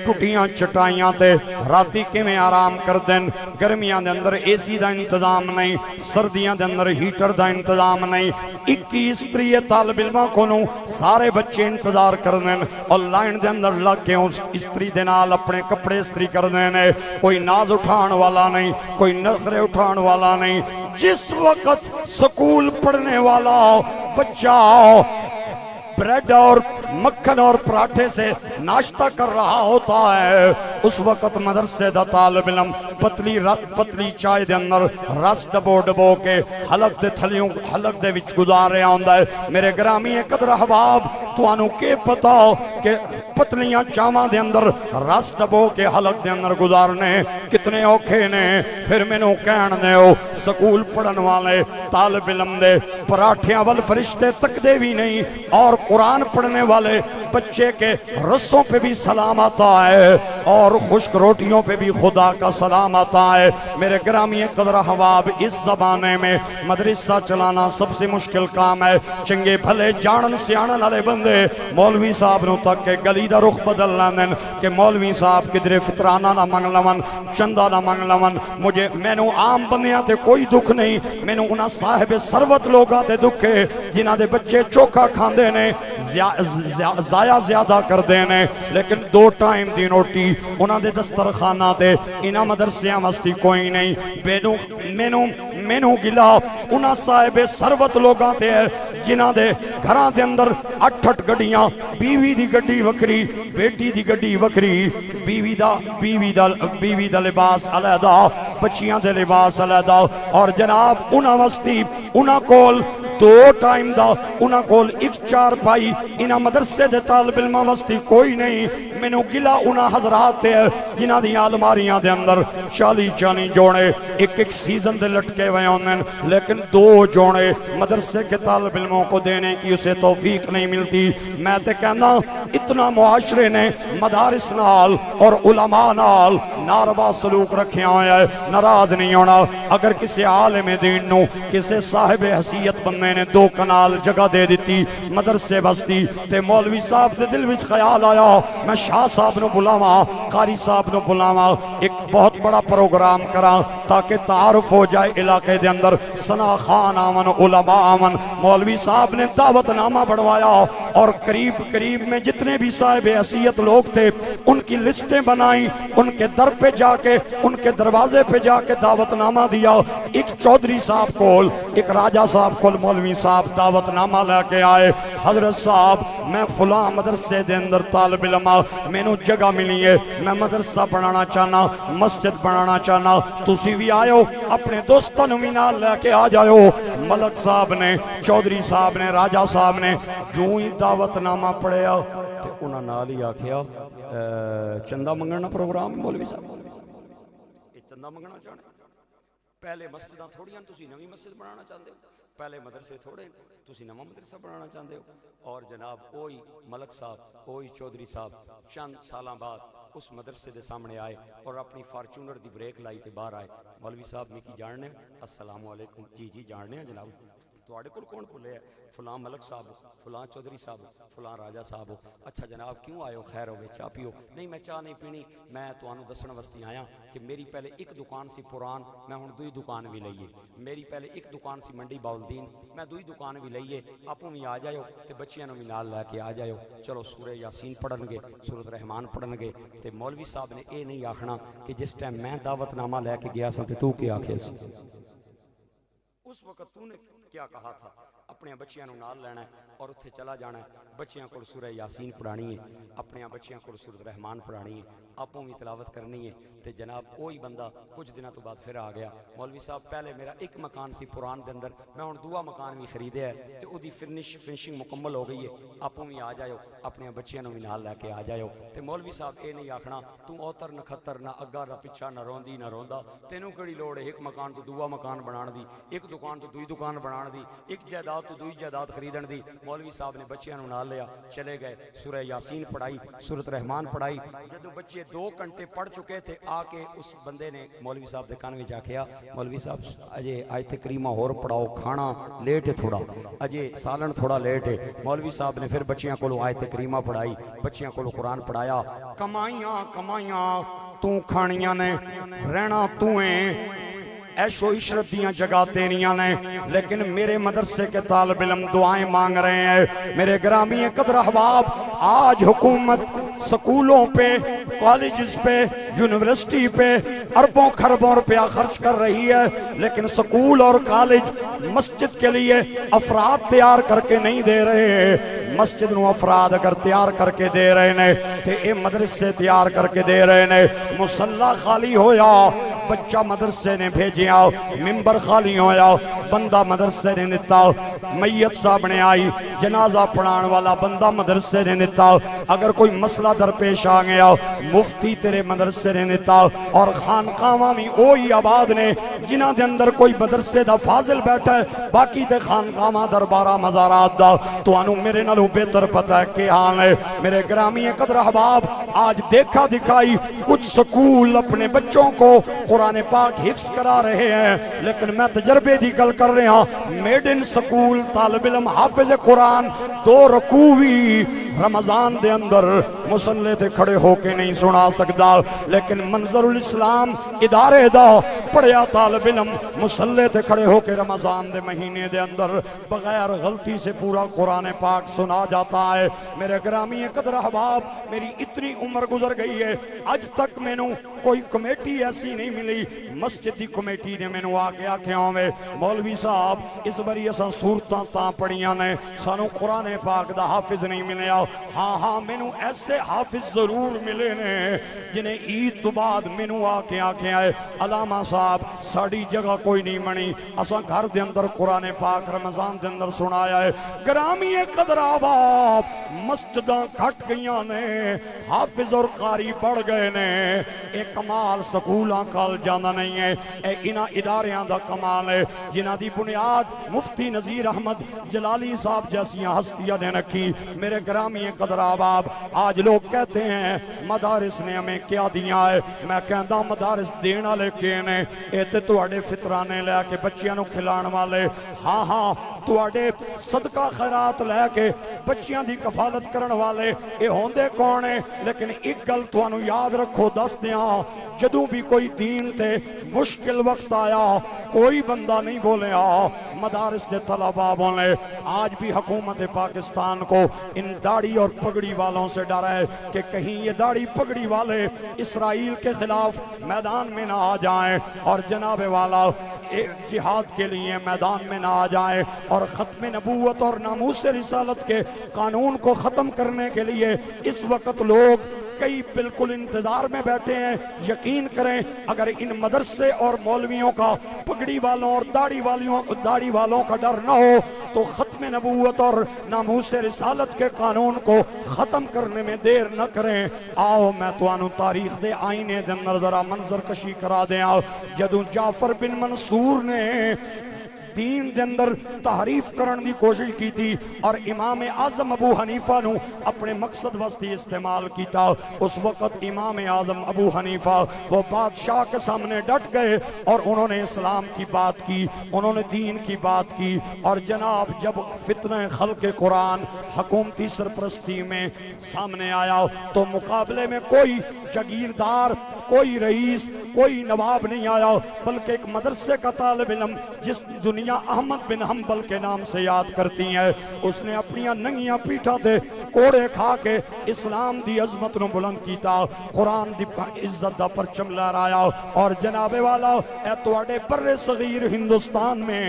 ٹوٹیاں چٹائیاں تے راتی کے میں آرام کر دیں. گرمیاں دے اندر اے سی دا انتظام نہیں، سردیاں دے اندر ہیٹر دا انتظام نہیں. 21 استری طالب علماں کو نو سارے بچے انتظار کر دیں اور لائن دے اندر لگ کے اس استری دے نال اپنے کپڑے استری کر دیں. کوئی ناز اٹھان والا نہیں، کوئی نخرے اٹھان والا نہیں. جس وقت سکول پڑھنے والا بچہ بریڈ اور مکھن اور پراٹھے سے ناشتہ کر رہا ہوتا ہے، اس وقت مدرسے دا طالب علم پتلی چائے دے اندر رس ڈبو کے حلق دے تھلیوں حلق دے وچ گزار رہا ہوندا ہے. میرے گرامی قدر احباب، تانوں کے پتا کہ پتلیاں چاواں دے اندر رس ڈبو کے حلق دے اندر گزارنے کتنے اوکھے نے. پھر مینوں کہن دیو سکول پڑھن والے طالب علم دے پراٹھیاں ول فرشتے تکدے بھی نہیں، اور قرآن پڑھنے والے بچے کے رسوں پہ بھی سلام آتا ہے اور خشک روٹیوں پہ بھی خدا کا سلام آتا ہے. میرے گرامی قدر احباب، اس زمانے میں مدرسہ چلانا سب سے مشکل کام ہے. چنگے بھلے جانن سیانن والے بندے مولوی صاحب نو تک کے گلی دا رخ بدل لیندن کہ مولوی صاحب کدھر فطرانہ نہ منگ لون، چندہ نہ منگ لون. مینوں عام بندیاں تے کوئی دکھ نہیں، مینوں انہاں صاحب ثروت لوگاں تے دکھ ہے جنہاں دے بچے چوکھا کھاندے نے، ضائع زیادہ کر دینے، لیکن 2 ٹائم دی روٹی انہاں دے دسترخانہ تے انہاں مدرسیاں واسطے کوئی نہیں. مینوں گلا انہاں صاحب ثروت لوگاں تے جنہاں دے گھراں دے اندر 8 گڈیاں، بیوی دی گڈی وکری، بیٹی دی گڈی وکری، بیوی دا لباس علیحدہ، بچیاں دے لباس علیحدہ، اور جناب انہاں واسطے انہاں کول دو ٹائم دا انہاں کول ایک چار پائی انہاں مدرسے دے طالب علماں واسطے کوئی نہیں مینوں گلا انہاں حضرات تے جنہاں دیاں الماریاں دے اندر 40 جوڑے ایک سیزن دے لٹکے ہوئے ہوندے لیکن 2 جوڑے مدرسے کے طالب علموں کو دینے کی اسے توفیق نہیں ملتی میں تے کہنا اتنا معاشرے نے مدارس نال اور علماء نال ناروا سلوک رکھے ہوئے ہیں ناراض نہیں ہونا اگر کسی عالم دین نو کسی صاحب حیثیت بندے نے 2 کنال جگہ دے دیتی مدرسے بستی تے مولوی صاحب دے دل وچ خیال آیا میں شاہ صاحب نو بلاواں قاری صاحب نو بلاواں ایک بہت بڑا پروگرام کراں تاکہ تعارف ہو جائے علاقے دے اندر ثنا خان آمن علماء آمن مولوی صاحب نے دعوت نامہ بڑھوایا اور قریب میں جتنے بھی صاحب حیثیت لوگ تھے ان کی لسٹیں بنائیں ان کے در پہ جا کے ان کے دروازے پہ جا کے دعوت نامہ دیا ایک چودھری صاحب کول ایک راجہ صاحب کول مولوی صاحب دعوت نامہ لے کے آئے حضرت صاحب میں فلاں مدرسے دے اندر طالب علم میں نو جگہ ملی ہے میں مدرسہ بنانا چاہنا مسجد بنانا چاہنا تسی بھی آئے ہو اپنے دوستوں بھی نال لے کے آ جائے ہو ملک صاحب نے چودھری صاحب نے راجہ صاحب نے جو ہی دعوت نامہ پڑھیا تو انہاں نال ہی آکھیا چندہ منگنا پروگرام مولوی صاحب یہ چندہ منگنا چاہنے پہلے مسجداں تھوڑی ہیں تسی نوی مسجد بنانا چاہتے ہو پہلے مدرسے تھوڑے تسی نواں مدرسہ بنانا چاہتے ہو اور جناب اوہی ملک صاحب اوہی چودھری صاحب چند سالاں بعد اس مدرسے دے سامنے آئے اور اپنی فارچونر دی بریک لائی تے باہر آئے مولوی صاحب میں کی جاننے السلام علیکم جی جاننے ہیں جناب تو کون بھولے ہے فلاں ملک صاحب فلاں چودھری صاحب فلاں راجہ صاحب اچھا جناب کیوں آئے ہو خیر ہوگے چاہ پیو نہیں میں چاہ نہیں پینی میں تانوں دسن واسطے آیا کہ میری پہلے ایک دکان سی پران میں ہن دوئی دکان بھی لئیے میری پہلے ایک دکان سی منڈی باولدین میں دوئی دکان بھی لئیے آپوں بھی آ جائیو تے بچیاں نوں بھی نال لے کے آ جائیو چلو سورہ یاسین پڑھن گے سورۃ رحمان پڑھن گے تے مولوی صاحب نے اے نہیں آکھنا کہ جس ٹائم میں دعوت نامہ لے کے گیا سا تے تو کیا آکھے سی اس وقت تو نے کیا کہا تھا اپنے بچیاں نو نال لینا ہے اور اتھے چلا جانا ہے بچیاں کو سورہ یاسین پڑھانی ہے اپنے بچیاں کو سورۃ رحمان پڑھانی ہے آپوں بھی تلاوت کرنی ہے تے جناب وہی بندہ کچھ دنوں تو بعد پھر آ گیا مولوی صاحب پہلے میرا ایک مکان سی پران دے اندر میں ہن دوسرا مکان بھی خریدیا ہے تے اودی فنشنگ مکمل ہو گئی ہے آپوں بھی آ جائیو اپنے بچیاں نو بھی نال لے کے آ جائیو تے مولوی صاحب اے نہیں آکھنا تو اوتر نکھتر نہ اگا نہ پیچھا نہ روندی نہ روندا تینوں کیڑی لوڑ ہے ایک مکان تو دوسرا مکان بنان دی ایک دکان تو دوئی دکان بنان دی ایک جائیداد تو دوئی جائیداد خریدن دی مولوی صاحب نے بچیاں نو نال لیا چلے گئے سورہ یاسین پڑھائی سورۃ رحمان پڑھائی جدو بچے 2 گھنٹے پڑھ چکے تھے آ کے اس بندے نے مولوی صاحب دے کان وچ آکھیا مولوی صاحب اجے آیت کریمہ ہور پڑھاؤ کھانا لیٹ ہے تھوڑا اجے سالن تھوڑا لیٹ ہے مولوی صاحب نے پھر بچیاں کولو آیت کریمہ پڑھائی بچیاں کولو قرآن پڑھایا کمائیاں تو کھانیاں نے رہنا تو ہیں عیش و عشرت دیاں جگہ تیریاں نے لیکن میرے مدرسے کے طالب علم دعائیں مانگ رہے ہیں میرے گرامی قدر احباب آج حکومت سکولوں پہ کالجز پہ یونیورسٹی پہ اربوں خربوں روپیہ خرچ کر رہی ہے لیکن سکول اور کالج مسجد کے لیے افراد تیار کر کے نہیں دے رہے مسجد نو افراد اگر تیار کر کے دے رہے نے تے اے مدرسے تیار کر کے دے رہے نے مصلی خالی ہویا بچہ مدرسے نے بھیجیا ممبر خالی ہویا بندہ مدرسے نے نتا میت سامنے آئی جنازہ پڑھان والا بندہ مدرسے نے نتا اگر کوئی مسئلہ درپیش آ گیا مفتی تیرے مدرسے نے نتا اور خانقاہاں بھی اوہی آباد نے جنہاں دے اندر کوئی مدرسے دا فاضل بیٹھا ہے باقی تے خانقاہاں دربارہ مزارات دا تو انو میرے نالوں بہتر پتہ ہے کہ حال ہے میرے گرامی قدر احباب آج دیکھا دکھائی کچھ سکول اپنے بچوں کو قرآن پاک حفظ کرا رہے ہیں لیکن میں تجربے دی گل کر رہے ہاں میڈ ان سکول طالب علم حافظ قرآن 2 رکوع بھی رمضان دے اندر مصلے تے کھڑے ہو کے نہیں سنا سکتا لیکن منظر الاسلام ادارے دا پڑھیا طالب علم مصلے تے کھڑے ہو کے رمضان دے مہینے دے اندر بغیر غلطی سے پورا قرآن پاک سنا جاتا ہے میرے گرامی قدر احباب میری اتنی عمر گزر گئی ہے آج تک میں نو کوئی کمیٹی ایسی نہیں ملی مسجد دی کمیٹی نے میں نو آگے آکھے ہوئے مولوی صاحب اس بری اساں صورتاں تاں پڑھیاں نے سانو قرآن پاک دا حافظ نہیں ملیا ہاں ہاں مینوں ایسے حافظ ضرور ملے نے جنہیں عید تو بعد مینوں آ کے آئے علامہ صاحب ساڑی جگہ کوئی نہیں بنی اساں گھر دے اندر قرآن پاک رمضان دے اندر سنایا ہے گرامی قدر آباد مسجداں گھٹ گئیاں نے حافظ اور قاری بڑھ گئے نے اے کمال سکولاں کال جانا نہیں ہے اے انہاں اداریاں دا کمال ہے جنہاں دی بنیاد مفتی نذیر احمد جلالی صاحب جیسیاں ہستیاں نے رکھی میرے گرامی قدر آباد آج لوگ کہتے ہیں مدارس نے ہمیں کیا دیا ہے میں کہتا مدارس دینا لے کے نے اے تے تواڈے فطرانے لے کے بچیاں نو کھلان والے ہاں ہاں تواڈے صدقہ خیرات لے کے بچیاں دی کفالت کرن والے اے ہوندے کون ہیں لیکن ایک گل تانوں یاد رکھو دس دیاں جدوں بھی کوئی دین تے مشکل وقت آیا کوئی بندہ نہیں بولے مدارس دے طلباء بولے آج بھی حکومت پاکستان کو ان داڑھی اور پگڑی والوں سے ڈر ہے کہ کہیں یہ داڑھی پگڑی والے اسرائیل کے خلاف میدان میں نہ آ جائیں اور جناب والا جہاد کے لیے میدان میں نہ آ جائیں اور ختم نبوت اور ناموس رسالت کے قانون کو ختم کرنے کے لیے اس وقت لوگ کئی بالکل انتظار میں بیٹھے ہیں یقین کریں اگر ان مدرسے اور مولویوں کا پگڑی والوں اور داڑھی والوں کا ڈر نہ ہو تو ختم نبوت اور ناموس رسالت کے قانون کو ختم کرنے میں دیر نہ کریں آؤ میں توانو تاریخ دے آئینے دے اندر ذرا منظر کشی کرا دیں جدوں جعفر بن منصور نے دین دے اندر تحریف کرن دی کوشش کی تھی اور امام اعظم ابو حنیفہ نو اپنے مقصد واسطے استعمال کیتا اس وقت امام اعظم ابو حنیفہ وہ بادشاہ کے سامنے ڈٹ گئے اور انہوں نے اسلام کی بات کی انہوں نے دین کی بات کی اور جناب جب فتنہ خلق قرآن حکومتی سرپرستی میں سامنے آیا تو مقابلے میں کوئی جاگیردار کوئی رئیس کوئی نواب نہیں آیا بلکہ ایک مدرسے کا طالب علم جس دنیا احمد بن حنبل کے نام سے یاد کرتی ہیں اس نے اپنی ننگیاں پیٹھا تے کوڑے کھا کے اسلام دی عظمت نو بلند کیتا قرآن دی عزت دا پرچم لہرایا اور جناب والا اے تواڈے بر صغیر ہندوستان میں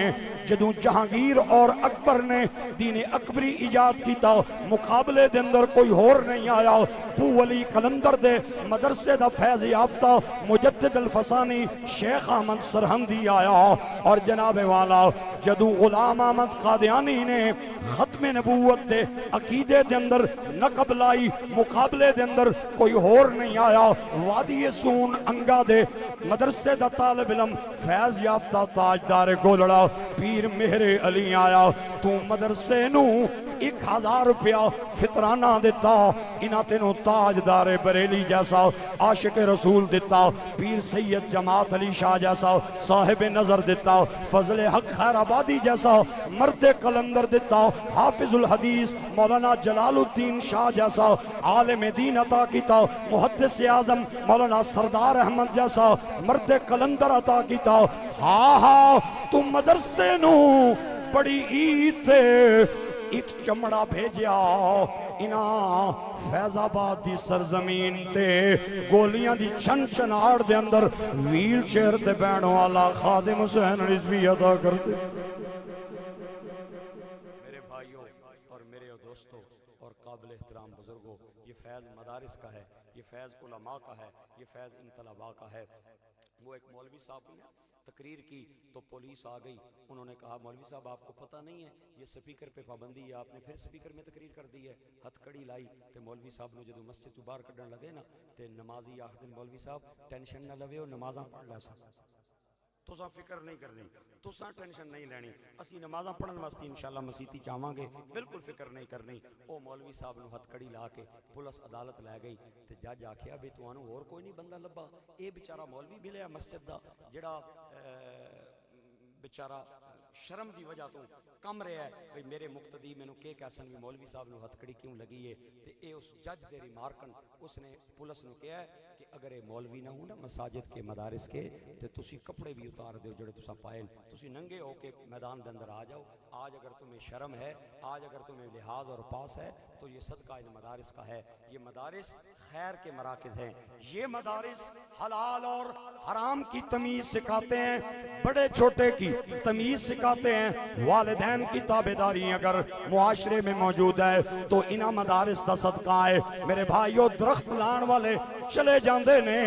جدوں جہانگیر اور اکبر نے دین اکبری ایجاد کیتا مقابلے دے اندر کوئی ہور نہیں آیا بو علی قلندر دے مدرسے دا فیض یافتہ مجدد الفسانی شیخ احمد سرہندی آیا اور جناب والا جدوں غلام احمد قادیانی نے ختم نبوت دے عقیدے دے اندر نقب لائی مقابلے دے اندر کوئی ہور نہیں آیا وادی سون انگا دے مدرسے دا طالب علم فیض یافتہ تاجدار گولڑا پیر مہر علی آیا تو مدرسے نو 1000 روپیہ فطرانہ دیتا انہاں تینوں تاجدار بریلی جیسا عاشق رسول دیتا پیر سید جماعت علی شاہ جیسا صاحب نظر دیتا فضل حق خیر آبادی جیسا مرد قلندر دیتا حافظ الحدیث مولانا جلال الدین شاہ جیسا عالم دین عطا کیتا محدث اعظم مولانا سردار احمد جیسا مرد قلندر عطا کیتا ہاں تم مدرسے نو بڑی عید تے ایک چمڑا بھیجیا انہاں فیض آباد دی سرزمین تے گولیاں دی چھن چھناڑ دے اندر ویل چیئر تے بین والا خادم حسین رضوی ادا کرتے میرے بھائیوں اور میرے دوستوں اور قابل احترام بزرگوں یہ فیض مدارس کا ہے یہ فیض علماء کا ہے یہ فیض ان طلباء کا ہے وہ ایک مولوی صاحب نے تقریر کی تو پولیس آ گئی انہوں نے کہا مولوی صاحب آپ کو پتہ نہیں ہے یہ سپیکر پہ پابندی ہے آپ نے پھر سپیکر میں تقریر کر دی ہے ہتھ کڑی لائی تے مولوی صاحب نے جدوں مسجد تو باہر کڈن لگے نا تے نمازی آخدے مولوی صاحب ٹینشن نہ لوے نمازاں پڑھ لے سا تساں فکر نہیں کرنی تساں ٹینشن نہیں لینی اسی نمازاں پڑھن واسطے انشاءاللہ مسیتی چاہواں گے بالکل فکر نہیں کرنی او مولوی صاحب نو ہتھ کڑی لا کے پولیس عدالت لے گئی تے جج آکھیا بے تانوں ہور کوئی نہیں بندہ لبا اے بیچارہ مولوی ملیا مسجد دا جڑا بیچارہ شرم دی وجہ تو کم رہا ہے بھئی میرے مقتدی میں نو کے کیسن بھی مولوی صاحب نو ہتھ کڑی کیوں لگی ہے تے اے اس جج دے ریمارکن اس نے پولیس نو کہا ہے کہ اگر اے مولوی نہ ہوں نا مساجد کے مدارس کے تے تسی کپڑے بھی اتار دیو جڑے تسا پائے تسی ننگے ہو کے میدان دے اندر آ جاؤ آج اگر تمہیں شرم ہے آج اگر تمہیں لحاظ اور پاس ہے تو یہ صدقہ ان مدارس کا ہے یہ مدارس خیر کے مراکز ہیں یہ مدارس حلال اور حرام کی تمیز سکھاتے ہیں بڑے چھوٹے کی تمیز سکھاتے سکھاتے ہیں والدین کی تابعداری اگر معاشرے میں موجود ہے تو انہاں مدارس دا صدقہ ہے میرے بھائیو درخت لان والے چلے جاندے نے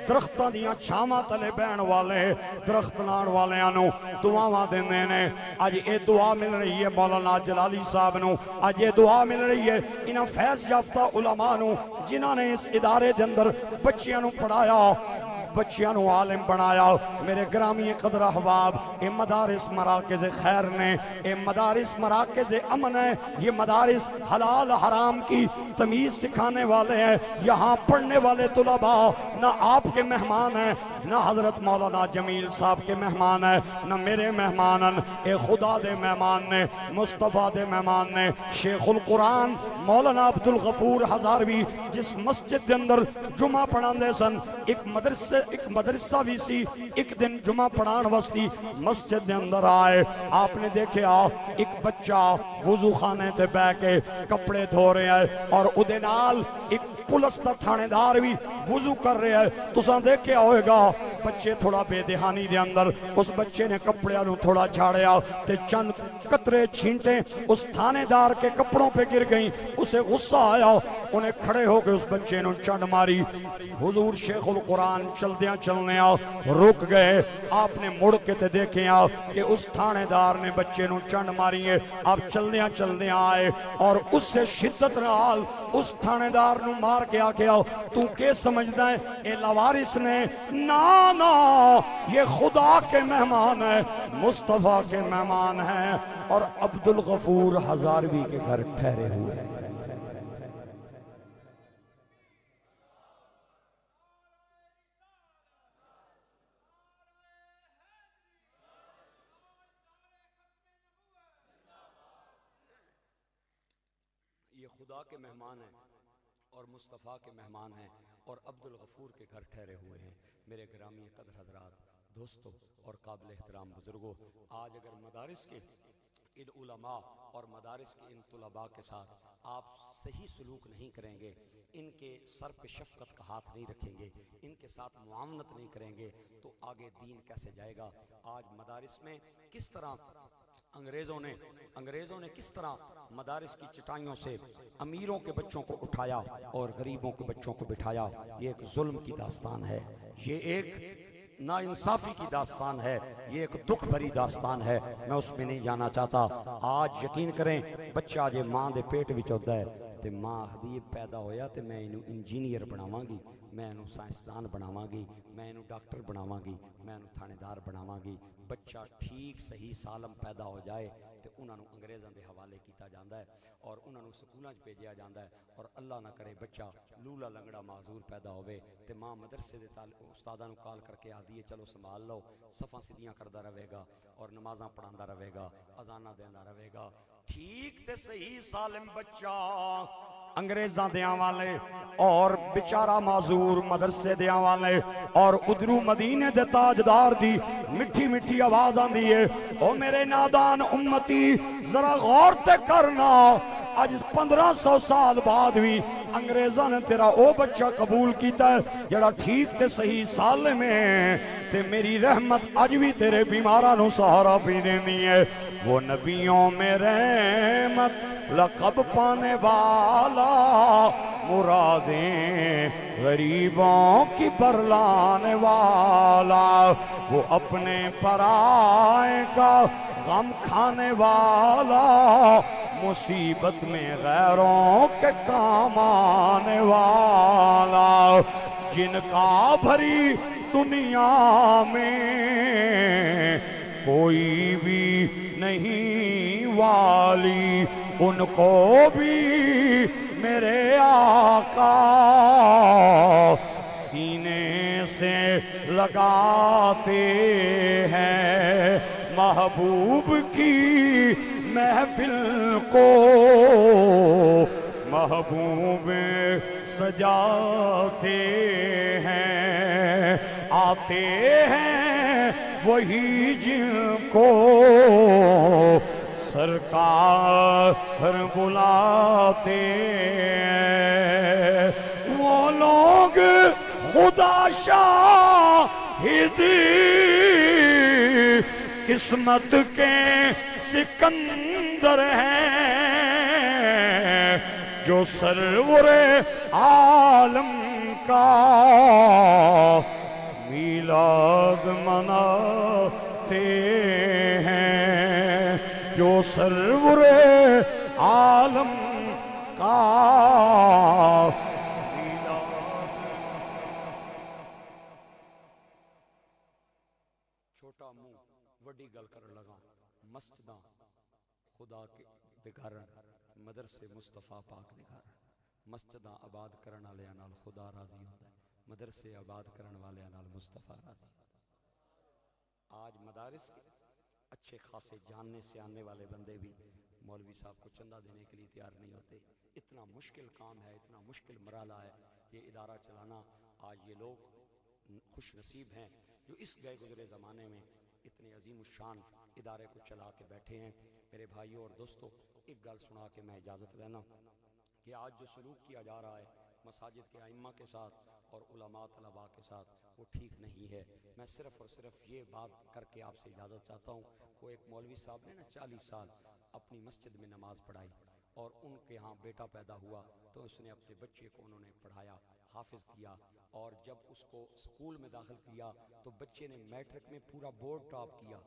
درختاں دیاں چھاواں تلے بہن والے درخت لان والیاں نو دعاواں دیندے نے اج اے دعا مل رہی ہے مولانا جلالی صاحب نو اج یہ دعا مل رہی ہے انہاں فیض یافتہ علماء نو جنہاں نے اس ادارے دے اندر بچیاں نو پڑھایا بچیاں نو عالم بنایا میرے گرامی قدر احباب اے مدارس مراکز خیر نے اے مدارس مراکز امن ہے یہ مدارس حلال حرام کی تمیز سکھانے والے ہیں یہاں پڑھنے والے طلباء نہ آپ کے مہمان ہیں نہ حضرت مولانا جمیل صاحب کے مہمان ہیں نہ میرے مہمانن اے خدا دے مہمان نے مصطفیٰ دے مہمان نے شیخ القرآن مولانا عبدالغفور ہزاروی جس مسجد دے اندر جمعہ پڑھان دے سن ایک مدرسہ بھی سی ایک دن جمعہ پڑھان وستی مسجد دے اندر آئے آپ نے دیکھے ایک بچہ وضو خانے تے بے کے کپڑے دھو رہے ہیں اور ادے نال ایک پولیس دا تھانے دار بھی وضو کر رہے ہیں تساں دیکھیا ہوئے گا بچے تھوڑا بے دہانی دے اندر اس بچے نے کپڑے نو تھوڑا جھاڑیا تے چند قطرے چھینٹیں اس تھانے دار کے کپڑوں پہ گر گئیں اسے غصہ آیا انہیں کھڑے ہو کے اس بچے نو چنڈ ماری حضور شیخ القرآن چلدیاں چلنے رک گئے آپ نے مڑ کے تے دیکھے کہ اس تھانے دار نے بچے نو چنڈ ماری ہے آپ چلدیاں آئے اور اس سے شدت نال اس تھانے دار نو مار کے آکے تو کے سمجھدا ہے اے لوارث نے نا یہ خدا کے مہمان ہیں مصطفیٰ کے مہمان ہیں اور عبدالغفور ہزاروی کے گھر ٹھہرے ہوئے ہیں یہ خدا کے مہمان ہیں اور مصطفیٰ کے مہمان ہیں اور عبدالغفور کے گھر ٹھہرے ہوئے ہیں میرے گرامی قدر حضرات دوستو اور قابل احترام بزرگوں آج اگر مدارس کے ان علماء اور مدارس کے ان طلباء کے ساتھ آپ صحیح سلوک نہیں کریں گے ان کے سر پہ شفقت کا ہاتھ نہیں رکھیں گے ان کے ساتھ معاملت نہیں کریں گے تو آگے دین کیسے جائے گا آج مدارس میں کس طرح انگریزوں نے کس طرح مدارس کی چٹائیوں سے امیروں کے بچوں کو اٹھایا اور غریبوں کے بچوں کو بٹھایا یہ ایک ظلم کی داستان ہے یہ ایک ناانصافی کی داستان ہے یہ ایک دکھ بھری داستان ہے میں اس میں نہیں جانا چاہتا آج یقین کریں بچہ جے ماں دے پیٹ وچ ہوندا ہے تے ماں آخدی پیدا ہویا تے میں اینو انجینئر بناواں گی میں اینو سائنسدان بناواں گی میں اینو ڈاکٹر بناواں گی میں اینو تھانے دار بناواں گی بچہ ٹھیک صحیح سالم پیدا ہو جائے تے انہاں نو انگریزاں دے حوالے کیتا جاندا ہے اور انہاں نو سکولاں وچ بھیجیا جاندا ہے اور اللہ نہ کرے بچہ لولا لنگڑا معذور پیدا ہوئے تے ماں مدرسے دے استاداں نو کال کر کے آدھی ہے چلو سنبھال لو صفاں سیدھیاں کردا رہے گا اور نمازاں پڑھاندا رہے گا اذاناں دیندا رہے گا ٹھیک تے صحیح سالم بچہ انگریزاں دیاں والے اور بیچارہ معذور مدرسے دیاں والے اور ادھروں مدینے دے تاجدار دی مٹھی مٹھی آواز آندی ہے او میرے نادان امتی ذرا غور تے کرنا آج 1500 سال بعد بھی انگریزاں نے تیرا او بچہ قبول کیتا ہے جڑا ٹھیک تے صحیح سالم ہے تے میری رحمت آج بھی تیرے بیماراں نو سہارا پی دینی ہے وہ نبیوں میں رحمت لقب پانے والا مرادیں غریبوں کی برلانے والا وہ اپنے پرائے کا غم کھانے والا مصیبت میں غیروں کے کام آنے والا جن کا بھری دنیا میں کوئی بھی نہیں والی ان کو بھی میرے آقا سینے سے لگاتے ہیں محبوب کی محفل کو محبوب سجاتے ہیں آتے ہیں وہی جن کو سرکار بلاتے ہیں وہ لوگ خدا شاہد قسمت کے سکندر ہیں جو سرور عالم کا میلاد مناتے ہیں، جو سرور عالم کا چھوٹا منہ وڈی گل کر لگا، مسجداں خدا کے گھر، مدرسے مصطفیٰ پاک دے گھر، مسجداں آباد کرن والےاں نال خدا راضی ہوندا ہے، مدرسے آباد کرن والےاں نال مصطفیٰ راضی۔ آج مدارس کے اچھے خاصے جاننے سے آنے والے بندے بھی مولوی صاحب کو چندہ دینے کے لیے تیار نہیں ہوتے۔ اتنا مشکل کام ہے، اتنا مشکل مرحلہ ہے یہ ادارہ چلانا۔ آج یہ لوگ خوش نصیب ہیں جو اس گئے گزرے زمانے میں اتنے عظیم الشان ادارے کو چلا کے بیٹھے ہیں۔ میرے بھائیوں اور دوستو، ایک گل سنا کے میں اجازت لینا کہ آج جو سلوک کیا جا رہا ہے مساجد کے ائمہ کے ساتھ اور علماء طلباء کے ساتھ وہ ٹھیک نہیں ہے۔ میں صرف اور صرف یہ بات کر کے آپ سے اجازت چاہتا ہوں، وہ ایک مولوی صاحب نے 40 سال اپنی مسجد میں نماز پڑھائی اور ان کے ہاں بیٹا پیدا ہوا تو اس نے اپنے بچے کو انہوں نے پڑھایا، حافظ کیا، اور جب اس کو اسکول میں داخل کیا تو بچے نے میٹرک میں پورا بورڈ ٹاپ کیا۔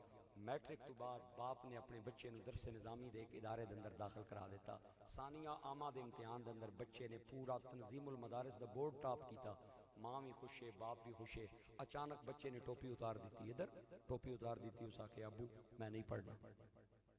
میٹرک تو بعد باپ نے اپنے بچے نو درس نظامی دے کے ادارے دے اندر داخل کرا دیتا۔ ثانیہ عامہ دے امتحان دے اندر بچے نے پورا تنظیم المدارس دا بورڈ ٹاپ کیتا۔ ماں بھی خوش ہے، باپ بھی خوش ہے۔ اچانک بچے نے ٹوپی اتار دیتی، ادھر ٹوپی اتار دیتی، اس آکے ابو میں نہیں پڑھنا۔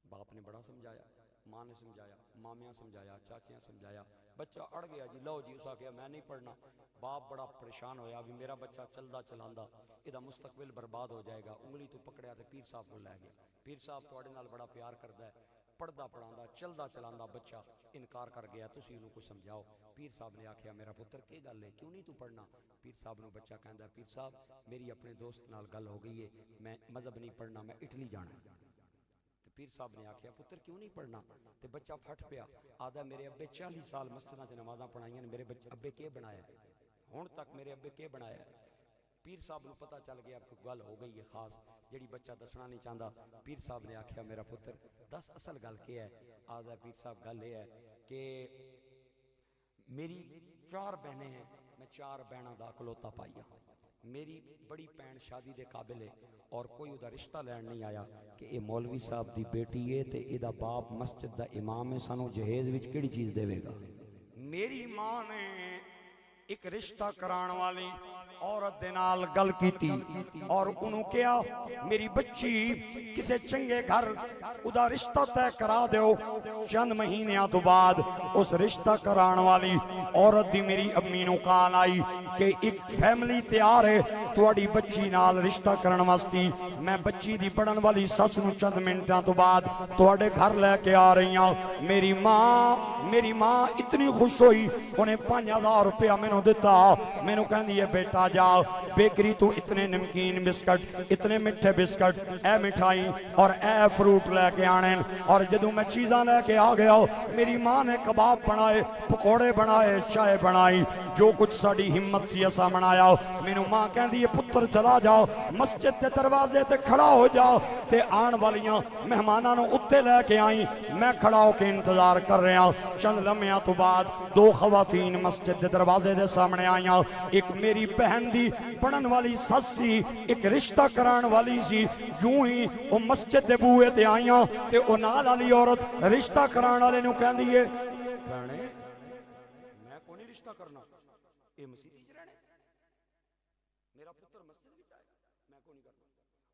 باپ نے بڑا سمجھایا، ماں نے سمجھایا، مامیاں سمجھایا، چاچیاں سمجھایا، بچہ اڑ گیا جی، لو جی، اس آکے میں نہیں پڑھنا۔ باپ بڑا پریشان ہویا بھی میرا بچہ چلدا چلاندا ادا مستقبل برباد ہو جائے گا۔ انگلی تو پکڑیا تے پیر صاحب کو لے گیا۔ پیر صاحب تواڈے نال بڑا پیار کردا ہے، پڑھدا پڑھاندا چلدا چلاندا بچہ انکار کر گیا، تسی انہوں کو سمجھاؤ۔ پیر صاحب نے آکھیا میرا پتر کی گل ہے، کیوں نہیں تو پڑھنا؟ پیر صاحب نو بچہ کہندا ہے پیر صاحب میری اپنے دوست نال گل ہو گئی ہے، میں مذہب نہیں پڑھنا، میں اٹلی جانا ہے۔ پیر صاحب نے آکھیا پتر کیوں نہیں پڑھنا؟ تے بچہ پھٹ پیا، آدھا میرے ابے 40 سال مسجداں چ نمازاں پڑھائیاں نے، میرے ابے کے بنایا ہے ہن تک، میرے ابے کے بنایا ہے؟ پیر صاحب نو پتہ چل گیا کہ گل ہو گئی ہے خاص جیڑی بچہ دسنا نہیں چاہتا۔ پیر صاحب نے آکھیا میرا پتر دس اصل گل کیا ہے؟ آدھا پیر صاحب گل یہ ہے کہ میری 4 بہنیں ہیں، میں 4 بہنوں دا اکلوتا پائیا، میری بڑی بہن شادی دے قابل ہے اور کوئی ادا رشتہ لین نہیں آیا کہ اے مولوی صاحب دی بیٹی ہے تے اے دا باپ مسجد دا امام ہے، سانو جہیز وچ کیڑی چیز دے گا؟ میری ماں نے ایک رشتہ کران والی عورت دے نال گل کیتی اور انہوں کیا میری بچی کسے چنگے گھر ادا رشتہ طے کرا دیو۔ چند مہینیاں تو بعد اس رشتہ کران والی عورت دی میری امی نو کال آئی کہ ایک فیملی تیار ہے تواڈی بچی نال رشتہ کرن واسطے، میں بچی دی پڑھن والی سس نو چند منٹاں تو بعد تواڈے گھر لے کے آ رہی ہوں۔ میری ماں اتنی خوش ہوئی، انہیں 5000 روپیہ میں نو دیتا، میں نو کہندی ہے بیٹا جا بیکری تو اتنے نمکین بسکٹ، اتنے مٹھے بسکٹ، اے مٹھائی اور اے فروٹ لے کے آنے، اور جدوں میں چیزاں لے کے آ گیا میری ماں نے کباب بنائے، پکوڑے بنائے، چائے بنائی، جو کچھ ساڑی ہمت سی اسا بنایا۔ مینوں ماں کہندی ہے پتر چلا جاؤ مسجد کے دروازے تے کھڑا ہو جاؤ، تے آن والیاں مہماناں نو اتے لے کے آئیں، میں کھڑا ہو کے انتظار کر رہا ہوں۔ چند لمحیاں تو بعد 2 خواتین مسجد کے دروازے دے سامنے آئیاں، ایک میری بہن دی پڑھن والی سس سی، ایک رشتہ کران والی سی۔ یوں ہی وہ مسجد دے بوئے تے آئیاں تے او نال والی عورت رشتہ کران والے نو کہندی ہے بہنے میں کونی رشتہ کرنا، اے مسجد وچ رہنے، میرا پتر مسجد وچ آئے، میں کونی کرنا۔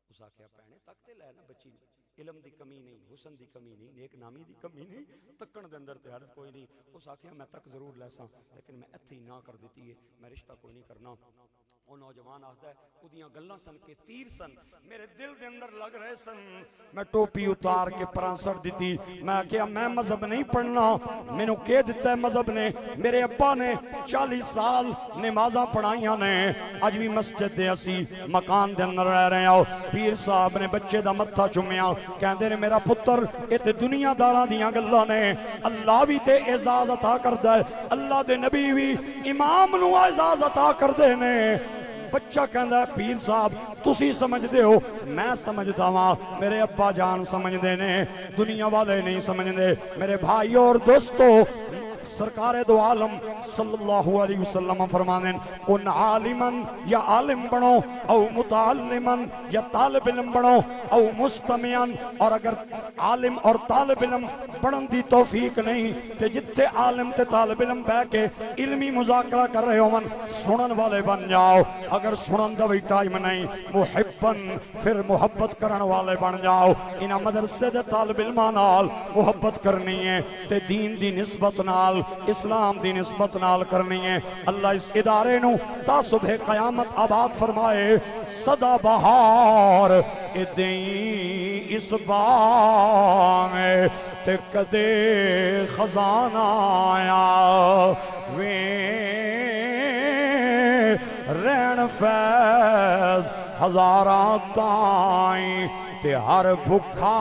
اس آکھیا بہنے تک تے لے نا بچی نو، علم دی کمی نہیں، حسن دی کمی نہیں، نیک نامی دی کمی نہیں، تکن دے اندر تے حرج کوئی نہیں۔ اس آکھیا میں تک ضرور لیساں لیکن میں ایتھے ہی نہ کر دیتی ہے، میں رشتہ کوئی نہیں کرنا۔ وہ نوجوان آخدا ہے اودیاں گلاں سن کے تیر سن، میرے دل دے اندر لگ رہے سن۔ میں ٹوپی اتار کے پراں سٹ دیتی، میں کہا میں مذہب نہیں پڑھنا، مینوں کہہ دیتا ہے مذہب نے، میرے ابا نے 40 سال نمازاں پڑھائیاں نے، اج بھی مسجد دے اسی مکان دے اندر رہ رہے ہو۔ پیر صاحب نے بچے دا متھا چومیا، کہندے نے میرا پتر اے تے دنیا داراں دیاں گلاں نے، اللہ بھی تے اعزاز عطا کردا ہے، اللہ دے نبی بھی امام نو اعزاز عطا کردے نے۔ بچہ کہندا ہے پیر صاحب تسی سمجھ دے ہو میں سمجھدا ہاں میرے ابا جان سمجھ دے نے دنیا والے نہیں سمجھ دے میرے بھائی اور دوستو سرکار دو عالم صلی اللہ علیہ وسلم فرمانے کن عالمن یا عالم بنو او متعلمن یا طالب علم بنو او مستمعن اور اگر عالم اور طالب علم بڑھن دی توفیق نہیں تے جتھے عالم تے طالب علم بہ کے علمی مذاکرہ کر رہے ہو من سنن والے بن جاؤ اگر سنن دا بھی ٹائم نہیں محبن پھر محبت کرن والے بن جاؤ انہاں مدرسے دے طالب علماں نال محبت کرنی ہے تے دین دی نسبت نال اسلام دی نسبت نال کرنی ہے اللہ اس ادارے نو تا صبح قیامت آباد فرمائے صدا بہار ادیں اس باغ تے کدے خزانہ آیا ویں رین فیض ہزاراں تائیں تے ہر بھکھا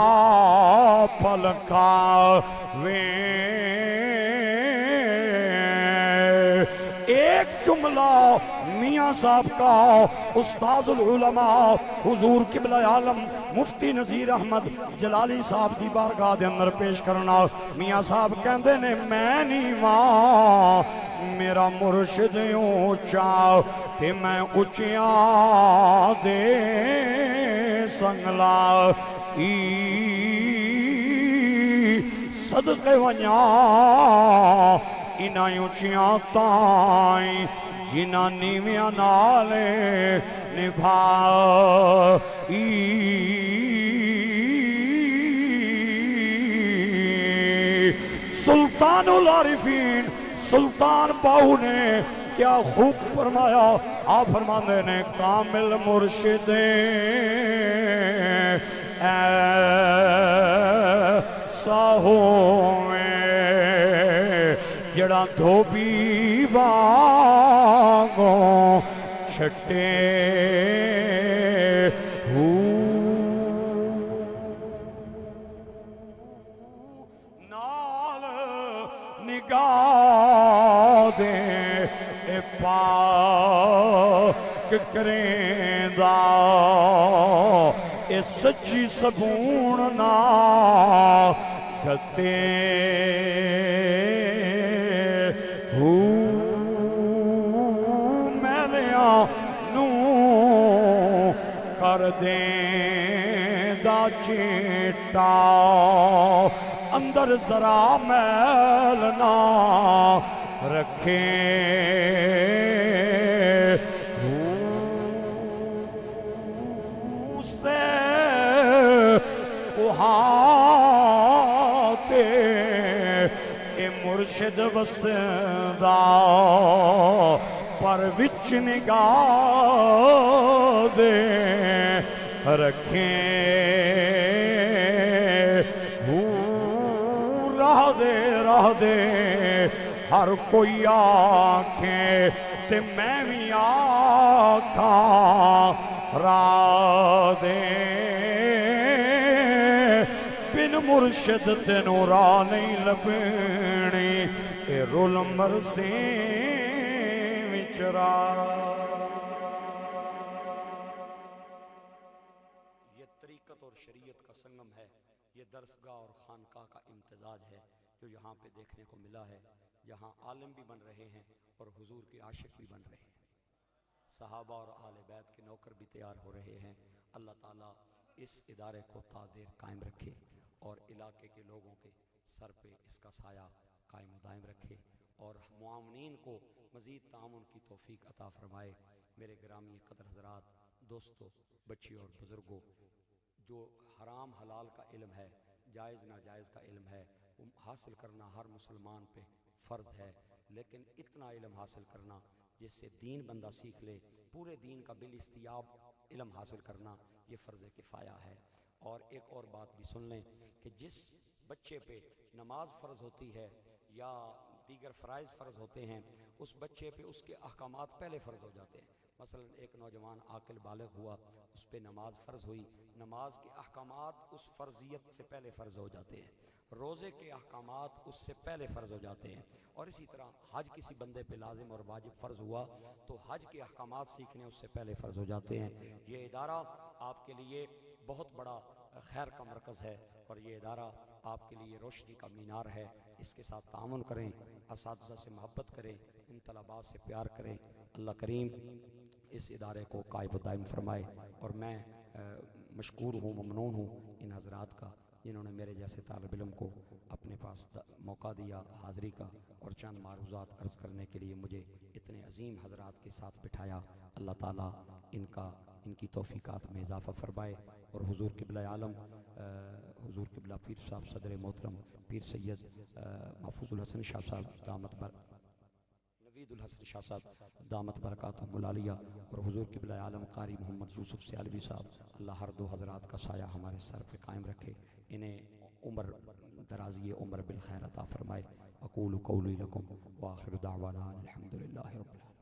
پلکا ویں ایک جملہ میاں صاحب کا استاذ العلماء حضور قبلہ عالم مفتی نذیر احمد جلالی صاحب کی بارگاہ دے اندر پیش کرنا میاں صاحب کہندے نے میں نہیں ماں میرا مرشد اونچا تے میں اونچیاں دے سنگلا صدقے ونیا انہاں اونچیاں تائیں جنہاں نیویاں نالے نبھائی سلطان العارفین سلطان باہو نے کیا خوب فرمایا آپ فرمانے نے کامل مرشد ایسا ہوئے جڑا دھوبی وانگوں چھٹے نال نگاہ دے اے پاک کریں دا اے سچی سبون نا کتے میلیاں نو کر دیں دا چیٹا اندر ذرا میل نہ رکھیں سے کوہاتے اے مرشد وسدا پر وچ نگاہ دے رکھیں راہ دے ہر کوئی آنکھیں تے میں بھی آنکھاں راہ دے بن مرشد تینوں راہ نہیں لبنی اے رول مرسیں وچرا یہ طریقت اور شریعت کا سنگم ہے یہ درسگاہ اور خانقاہ کا امتزاج ہے جو یہاں پہ دیکھنے کو ملا ہے یہاں عالم بھی بن رہے ہیں اور حضور کے عاشق بھی بن رہے ہیں صحابہ اور آل بیت کے نوکر بھی تیار ہو رہے ہیں اللہ تعالیٰ اس ادارے کو تا دیر قائم رکھے اور علاقے کے لوگوں کے سر پہ اس کا سایہ قائم و دائم رکھے اور معاونین کو مزید تعاون کی توفیق عطا فرمائے میرے گرامی قدر حضرات دوستو بچی اور بزرگوں جو حرام حلال کا علم ہے جائز ناجائز کا علم ہے وہ حاصل کرنا ہر مسلمان پہ فرض ہے لیکن اتنا علم حاصل کرنا جس سے دین بندہ سیکھ لے پورے دین کا بالاستیاب علم حاصل کرنا یہ فرض کفایہ ہے اور ایک اور بات بھی سن لیں کہ جس بچے پہ نماز فرض ہوتی ہے یا دیگر فرائض فرض ہوتے ہیں اس بچے پہ اس کے احکامات پہلے فرض ہو جاتے ہیں مثلا ایک نوجوان عاقل بالغ ہوا، اس پہ نماز فرض ہوئی، نماز کے احکامات اس فرضیت سے پہلے فرض ہو جاتے ہیں، روزے کے احکامات اس سے پہلے فرض ہو جاتے ہیں، اور اسی طرح حج کسی بندے پہ لازم اور واجب فرض ہوا تو حج کے احکامات سیکھنے اس سے پہلے فرض ہو جاتے ہیں۔ یہ ادارہ آپ کے لیے بہت بڑا خیر کا مرکز ہے، اور یہ ادارہ آپ کے لیے روشنی کا مینار ہے۔ اس کے ساتھ تعاون کریں، اساتذہ سے محبت کریں، ان طلباء سے پیار کریں۔ اللہ کریم اس ادارے کو قائم و دائم فرمائے، اور میں مشکور ہوں، ممنون ہوں ان حضرات کا جنہوں نے میرے جیسے طالب علم کو اپنے پاس موقع دیا حاضری کا، اور چند معروضات عرض کرنے کے لیے مجھے اتنے عظیم حضرات کے ساتھ بٹھایا۔ اللہ تعالیٰ ان کی توفیقات میں اضافہ فرمائے، اور حضور قبلہ عالم حضور قبلہ پیر صاحب صدر محترم پیر سید محفوظ الحسن شاہ صاحب دامت نوید الحسن شاہ صاحب دامت برکاتہم العالیہ، اور حضور قبلہ عالم قاری محمد یوسف سیالوی صاحب، اللہ ہر دو حضرات کا سایہ ہمارے سر پہ قائم رکھے، انہیں عمر درازی عمر بالخیر عطا فرمائے۔ اقول قولی لکم وآخر دعوانا الحمدللہ رب العالمین۔